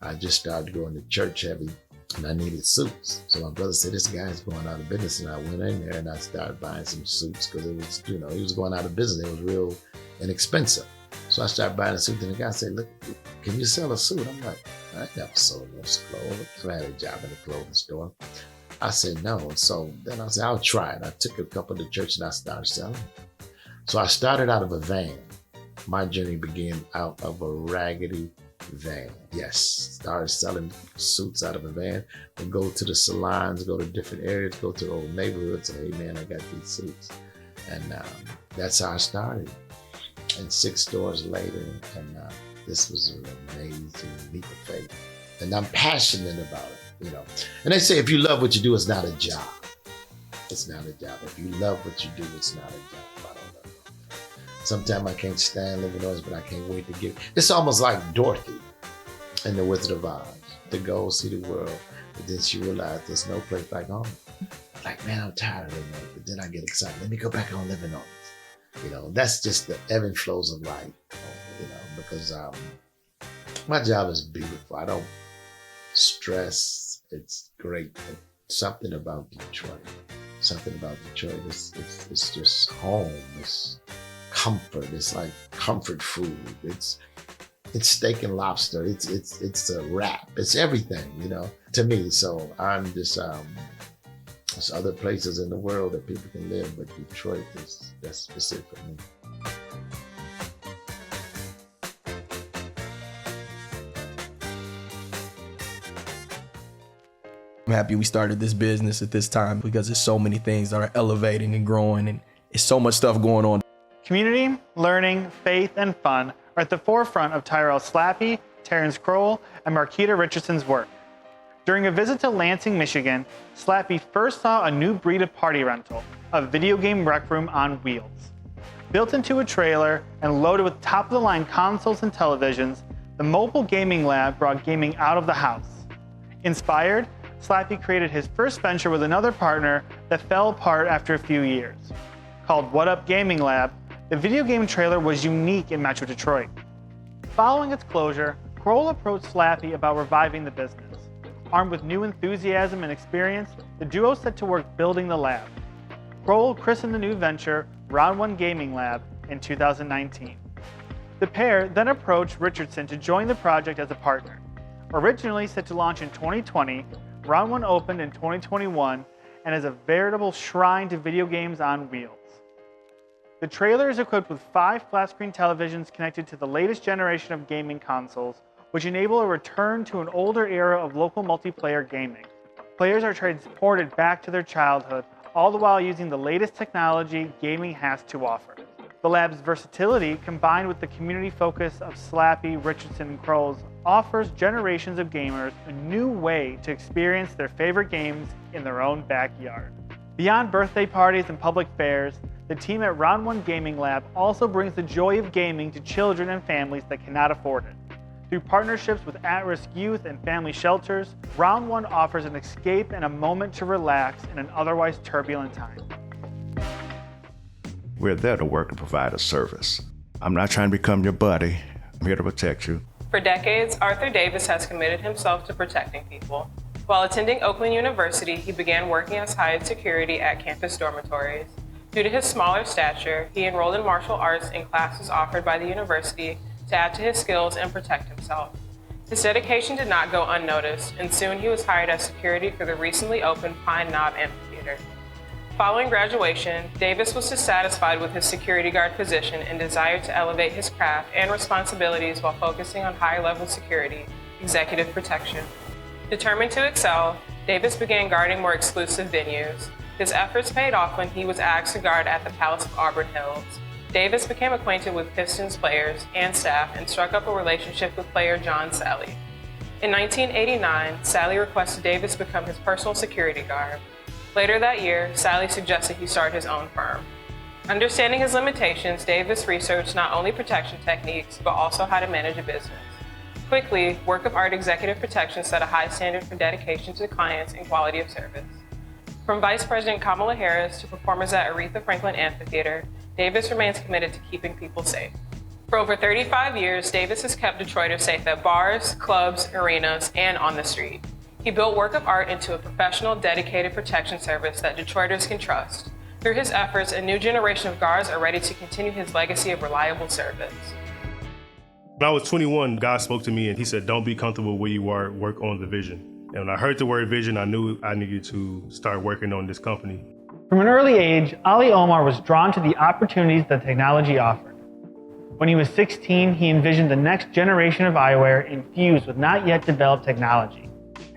I just started going to church heavy and I needed suits. So my brother said, this guy's going out of business. And I went in there and I started buying some suits because it was, he was going out of business. It was real inexpensive. So I started buying a suit and the guy said, look, can you sell a suit? I'm like, I never sold those clothes. I had a job in a clothing store. I said, no. So then I said, I'll try it. I took a couple to church and I started selling. So I started out of a van. My journey began out of a raggedy van. Yes, started selling suits out of a van and go to the salons, go to different areas, go to old neighborhoods and hey man, I got these suits. And that's how I started. And 6 stores later, and this was an amazing leap of faith. And I'm passionate about it, And they say if you love what you do, it's not a job. It's not a job. If you love what you do, it's not a job. I don't know. Sometimes I can't stand living on, but I can't wait to get. It's almost like Dorothy in The Wizard of Oz, to go see the world, but then she realized there's no place like home. Like, man, I'm tired of living on it, but then I get excited. Let me go back on living on it. That's just the ebb and flows of life, because my job is beautiful. I don't stress. It's great. Something about Detroit. It's just home. It's comfort. It's like comfort food. It's steak and lobster. It's a wrap. It's everything, to me. So I'm just there's other places in the world that people can live, but Detroit that's specific for me. I'm happy we started this business at this time because there's so many things that are elevating and growing and there's so much stuff going on. Community, learning, faith, and fun are at the forefront of Tyrell Slappy, Terrence Kroll, and Marquita Richardson's work. During a visit to Lansing, Michigan, Slappy first saw a new breed of party rental, a video game rec room on wheels. Built into a trailer and loaded with top-of-the-line consoles and televisions, the mobile gaming lab brought gaming out of the house. Inspired, Slappy created his first venture with another partner that fell apart after a few years. Called What Up Gaming Lab, the video game trailer was unique in Metro Detroit. Following its closure, Kroll approached Slappy about reviving the business. Armed with new enthusiasm and experience, the duo set to work building the lab. Kroll christened the new venture Round 1 Gaming Lab in 2019. The pair then approached Richardson to join the project as a partner. Originally set to launch in 2020, Round 1 opened in 2021 and is a veritable shrine to video games on wheels. The trailer is equipped with 5 flat-screen televisions connected to the latest generation of gaming consoles, which enable a return to an older era of local multiplayer gaming. Players are transported back to their childhood, all the while using the latest technology gaming has to offer. The lab's versatility, combined with the community focus of Slappy, Richardson, and Kroll's, offers generations of gamers a new way to experience their favorite games in their own backyard. Beyond birthday parties and public fairs, the team at Round 1 Gaming Lab also brings the joy of gaming to children and families that cannot afford it. Through partnerships with at-risk youth and family shelters, Round 1 offers an escape and a moment to relax in an otherwise turbulent time. We're there to work and provide a service. I'm not trying to become your buddy. I'm here to protect you. For decades, Arthur Davis has committed himself to protecting people. While attending Oakland University, he began working as hired security at campus dormitories. Due to his smaller stature, he enrolled in martial arts in classes offered by the university to add to his skills and protect himself. His dedication did not go unnoticed, and soon he was hired as security for the recently opened Pine Knob Amphitheater. Following graduation, Davis was dissatisfied with his security guard position and desired to elevate his craft and responsibilities while focusing on high-level security, executive protection. Determined to excel, Davis began guarding more exclusive venues. His efforts paid off when he was asked to guard at the Palace of Auburn Hills. Davis became acquainted with Pistons players and staff and struck up a relationship with player John Salley. In 1989, Salley requested Davis become his personal security guard. Later that year, Salley suggested he start his own firm. Understanding his limitations, Davis researched not only protection techniques, but also how to manage a business. Quickly, work of art executive protection set a high standard for dedication to clients and quality of service. From Vice President Kamala Harris to performers at Aretha Franklin Amphitheater, Davis remains committed to keeping people safe. For over 35 years, Davis has kept Detroiters safe at bars, clubs, arenas, and on the street. He built work of art into a professional, dedicated protection service that Detroiters can trust. Through his efforts, a new generation of guards are ready to continue his legacy of reliable service. When I was 21, God spoke to me and he said, don't be comfortable where you are, work on the vision. And when I heard the word vision, I knew I needed to start working on this company. From an early age, Ali Omar was drawn to the opportunities that technology offered. When he was 16, he envisioned the next generation of eyewear infused with not yet developed technology.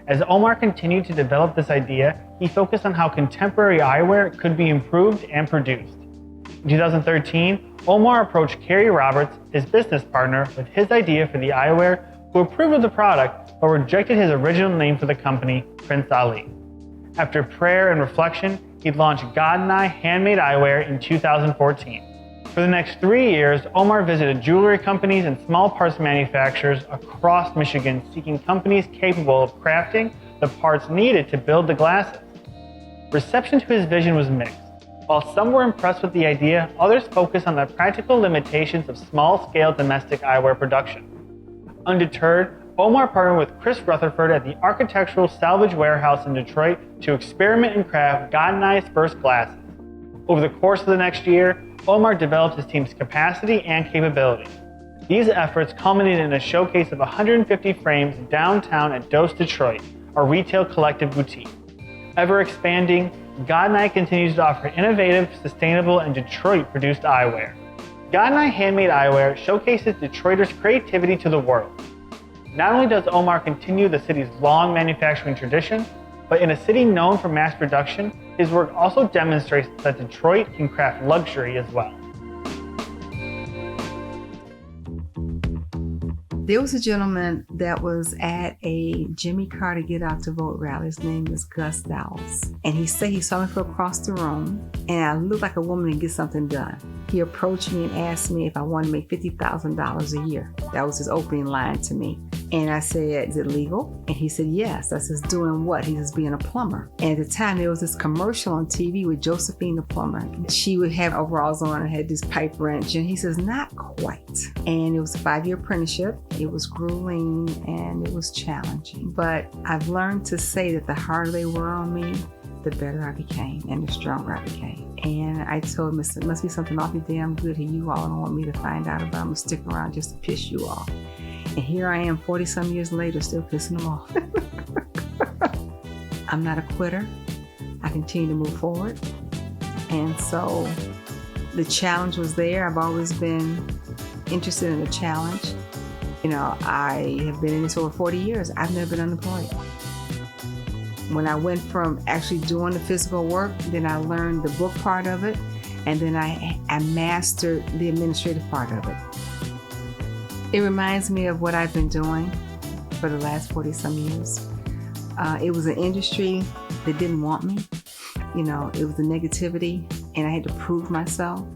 As Omar continued to develop this idea, he focused on how contemporary eyewear could be improved and produced. In 2013, Omar approached Kerry Roberts, his business partner, with his idea for the eyewear, who approved of the product but rejected his original name for the company, Prince Ali. After prayer and reflection, he launched God and I Handmade Eyewear in 2014. For the next 3 years, Omar visited jewelry companies and small parts manufacturers across Michigan, seeking companies capable of crafting the parts needed to build the glasses. Reception to his vision was mixed. While some were impressed with the idea, others focused on the practical limitations of small-scale domestic eyewear production. Undeterred, Omar partnered with Chris Rutherford at the Architectural Salvage Warehouse in Detroit to experiment and craft God and I's first glasses. Over the course of the next year, Omar developed his team's capacity and capability. These efforts culminated in a showcase of 150 frames downtown at Dose Detroit, a retail collective boutique. Ever expanding, God and I continues to offer innovative, sustainable, and Detroit-produced eyewear. God and I Handmade Eyewear showcases Detroiters' creativity to the world. Not only does Omar continue the city's long manufacturing tradition, but in a city known for mass production, his work also demonstrates that Detroit can craft luxury as well. There was a gentleman that was at a Jimmy Carter Get Out to Vote rally. His name was Gus Dowles. And he said he saw me from across the room, and I looked like a woman to get something done. He approached me and asked me if I wanted to make $50,000 a year. That was his opening line to me. And I said, is it legal? And he said, yes. I said, doing what? He says, being a plumber. And at the time, there was this commercial on TV with Josephine the plumber. She would have overalls on and had this pipe wrench. And he says, not quite. And it was a 5-year apprenticeship. It was grueling and it was challenging. But I've learned to say that the harder they were on me, the better I became and the stronger I became. And I told him, it must be something awfully damn good here you all don't want me to find out about. I'm gonna stick around just to piss you off. And here I am 40-some years later, still pissing them off. I'm not a quitter. I continue to move forward. And so the challenge was there. I've always been interested in a challenge. You know, I have been in this over 40 years. I've never been unemployed. When I went from actually doing the physical work, then I learned the book part of it, and then I mastered the administrative part of it. It reminds me of what I've been doing for the last 40-some years. It was an industry that didn't want me. You know, it was the negativity, and I had to prove myself,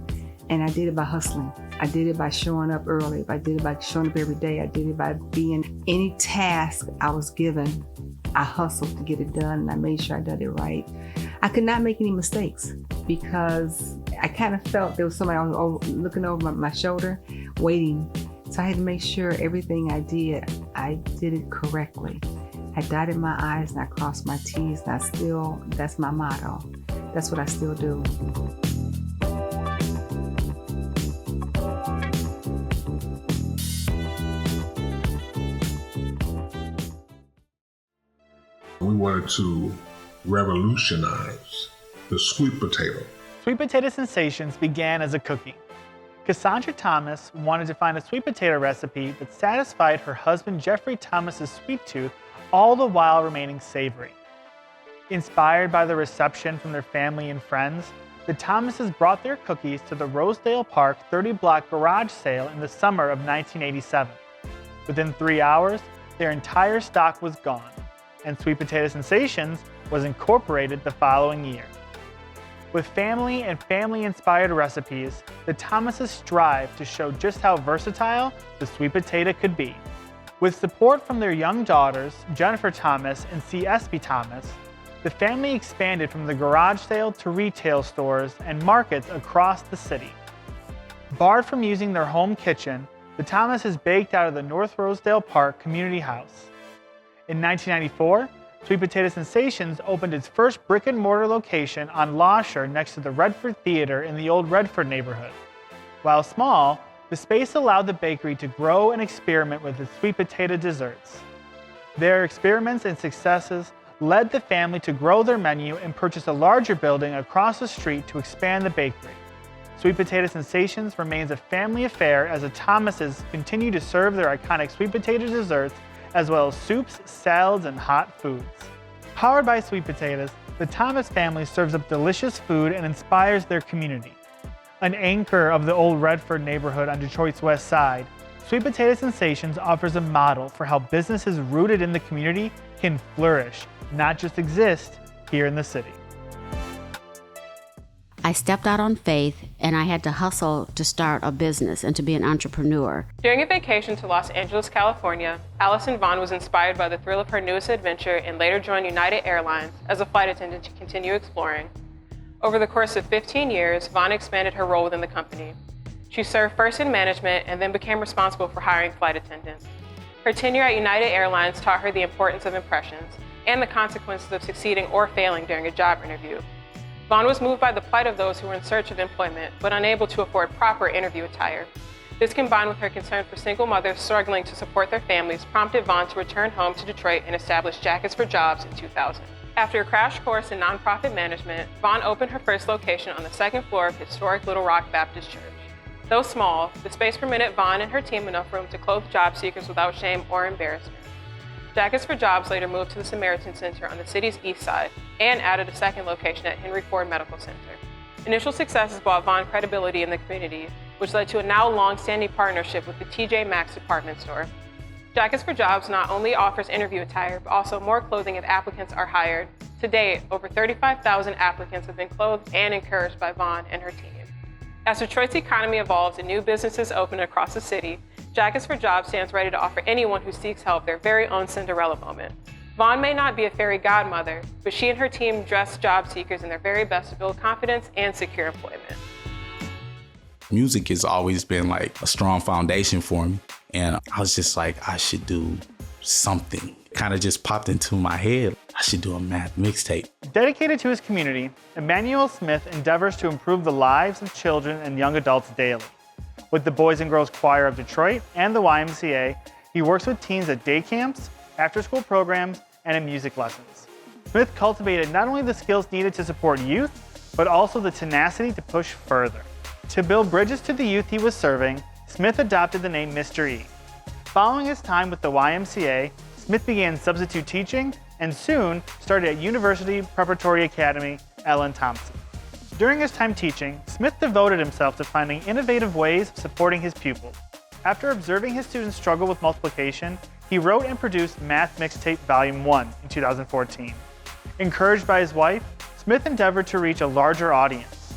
and I did it by hustling. I did it by showing up early. I did it by showing up every day. I did it by being any task I was given. I hustled to get it done, and I made sure I did it right. I could not make any mistakes because I kind of felt there was somebody looking over my shoulder, waiting. So I had to make sure everything I did it correctly. I dotted my I's and I crossed my T's, and that's my motto. That's what I still do. We wanted to revolutionize the sweet potato. Sweet potato sensations began as a cookie. Cassandra Thomas wanted to find a sweet potato recipe that satisfied her husband Jeffrey Thomas's sweet tooth, all the while remaining savory. Inspired by the reception from their family and friends, the Thomases brought their cookies to the Rosedale Park 30-block garage sale in the summer of 1987. Within 3 hours, their entire stock was gone, and Sweet Potato Sensations was incorporated the following year. With family and family-inspired recipes, the Thomases strive to show just how versatile the sweet potato could be. With support from their young daughters, Jennifer Thomas and C.S.B. Thomas, the family expanded from the garage sale to retail stores and markets across the city. Barred from using their home kitchen, the Thomases baked out of the North Rosedale Park Community House. In 1994, Sweet Potato Sensations opened its first brick-and-mortar location on Lasher next to the Redford Theater in the old Redford neighborhood. While small, the space allowed the bakery to grow and experiment with its sweet potato desserts. Their experiments and successes led the family to grow their menu and purchase a larger building across the street to expand the bakery. Sweet Potato Sensations remains a family affair as the Thomases continue to serve their iconic sweet potato desserts as well as soups, salads, and hot foods. Powered by sweet potatoes, the Thomas family serves up delicious food and inspires their community. An anchor of the old Redford neighborhood on Detroit's west side, Sweet Potato Sensations offers a model for how businesses rooted in the community can flourish, not just exist, here in the city. I stepped out on faith and I had to hustle to start a business and to be an entrepreneur. During a vacation to Los Angeles, California, Allison Vaughn was inspired by the thrill of her newest adventure and later joined United Airlines as a flight attendant to continue exploring. Over the course of 15 years, Vaughn expanded her role within the company. She served first in management and then became responsible for hiring flight attendants. Her tenure at United Airlines taught her the importance of impressions and the consequences of succeeding or failing during a job interview. Vaughn was moved by the plight of those who were in search of employment but unable to afford proper interview attire. This, combined with her concern for single mothers struggling to support their families, prompted Vaughn to return home to Detroit and establish Jackets for Jobs in 2000. After a crash course in nonprofit management, Vaughn opened her first location on the second floor of historic Little Rock Baptist Church. Though small, the space permitted Vaughn and her team enough room to clothe job seekers without shame or embarrassment. Jackets for Jobs later moved to the Samaritan Center on the city's east side and added a second location at Henry Ford Medical Center. Initial successes brought Vaughn credibility in the community, which led to a now long-standing partnership with the TJ Maxx department store. Jackets for Jobs not only offers interview attire, but also more clothing if applicants are hired. To date, over 35,000 applicants have been clothed and encouraged by Vaughn and her team. As Detroit's economy evolves and new businesses open across the city, Jackets for Jobs stands ready to offer anyone who seeks help their very own Cinderella moment. Vaughn may not be a fairy godmother, but she and her team dress job seekers in their very best to build confidence and secure employment. Music has always been like a strong foundation for me. And I was just like, I should do something. Kind of just popped into my head. I should do a math mixtape. Dedicated to his community, Emmanuel Smith endeavors to improve the lives of children and young adults daily. With the Boys and Girls Choir of Detroit and the YMCA, he works with teens at day camps, after-school programs, and in music lessons. Smith cultivated not only the skills needed to support youth, but also the tenacity to push further. To build bridges to the youth he was serving, Smith adopted the name Mr. E. Following his time with the YMCA, Smith began substitute teaching and soon started at University Preparatory Academy, Ellen Thompson. During his time teaching, Smith devoted himself to finding innovative ways of supporting his pupils. After observing his students struggle with multiplication, he wrote and produced Math Mixtape Volume 1 in 2014. Encouraged by his wife, Smith endeavored to reach a larger audience.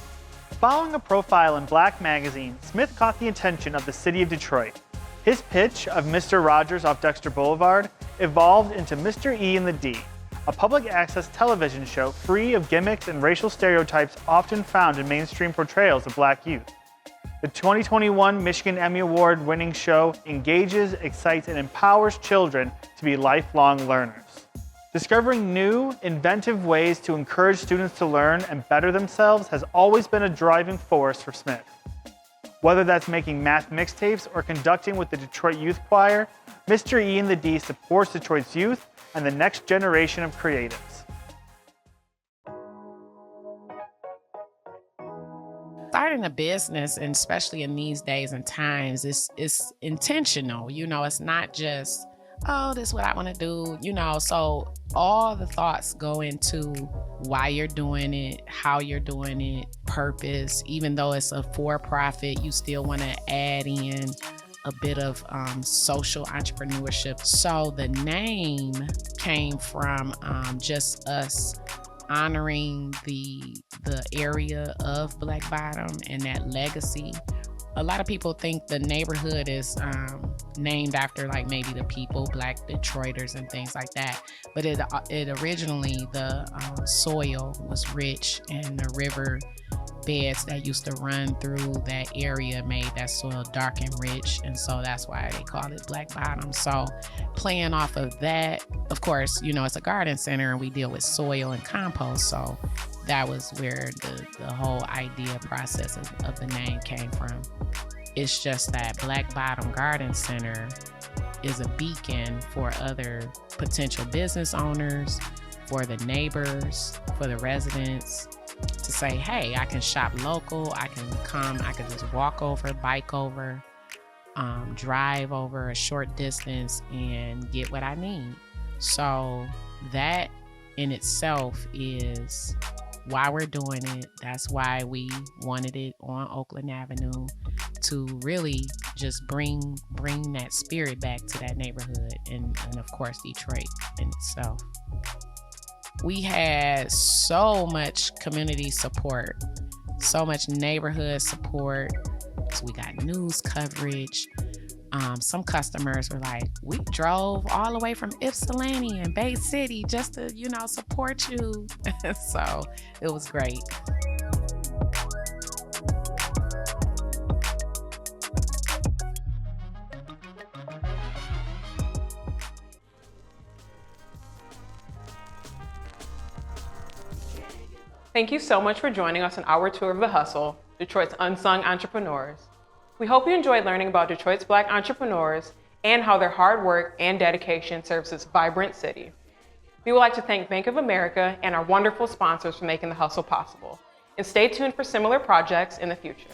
Following a profile in Black magazine, Smith caught the attention of the city of Detroit. His pitch of Mr. Rogers off Dexter Boulevard evolved into Mr. E and the D, a public access television show free of gimmicks and racial stereotypes often found in mainstream portrayals of Black youth. The 2021 Michigan Emmy Award-winning show engages, excites, and empowers children to be lifelong learners. Discovering new, inventive ways to encourage students to learn and better themselves has always been a driving force for Smith. Whether that's making math mixtapes or conducting with the Detroit Youth Choir, Mr. E and the D supports Detroit's youth and the next generation of creatives. Starting a business, and especially in these days and times, it's intentional. You know, it's not just, oh, this is what I want to do, you know. So all the thoughts go into why you're doing it, how you're doing it, purpose. Even though it's a for-profit, you still want to add in a bit of social entrepreneurship. So the name came from just us honoring the area of Black Bottom and that legacy. A lot of people think the neighborhood is named after like maybe the people, Black Detroiters and things like that. But it originally, the soil was rich, and the river beds that used to run through that area made that soil dark and rich, and so that's why they call it Black Bottom. So playing off of that, of course, you know, it's a garden center and we deal with soil and compost, so that was where the whole idea process of the name came from. It's just that Black Bottom Garden Center is a beacon for other potential business owners, for the neighbors, for the residents, to say, hey, I can shop local, I can come, I can just walk over, bike over, drive over a short distance and get what I need. So that in itself is why we're doing it. That's why we wanted it on Oakland Avenue, to really just bring that spirit back to that neighborhood, and of course Detroit in itself. We had so much community support, so much neighborhood support. So we got news coverage. Some customers were like, we drove all the way from Ypsilanti and Bay City just to, you know, support you. So it was great. Thank you so much for joining us on our tour of The Hustle, Detroit's Unsung Entrepreneurs. We hope you enjoyed learning about Detroit's Black entrepreneurs and how their hard work and dedication serves this vibrant city. We would like to thank Bank of America and our wonderful sponsors for making The Hustle possible. And stay tuned for similar projects in the future.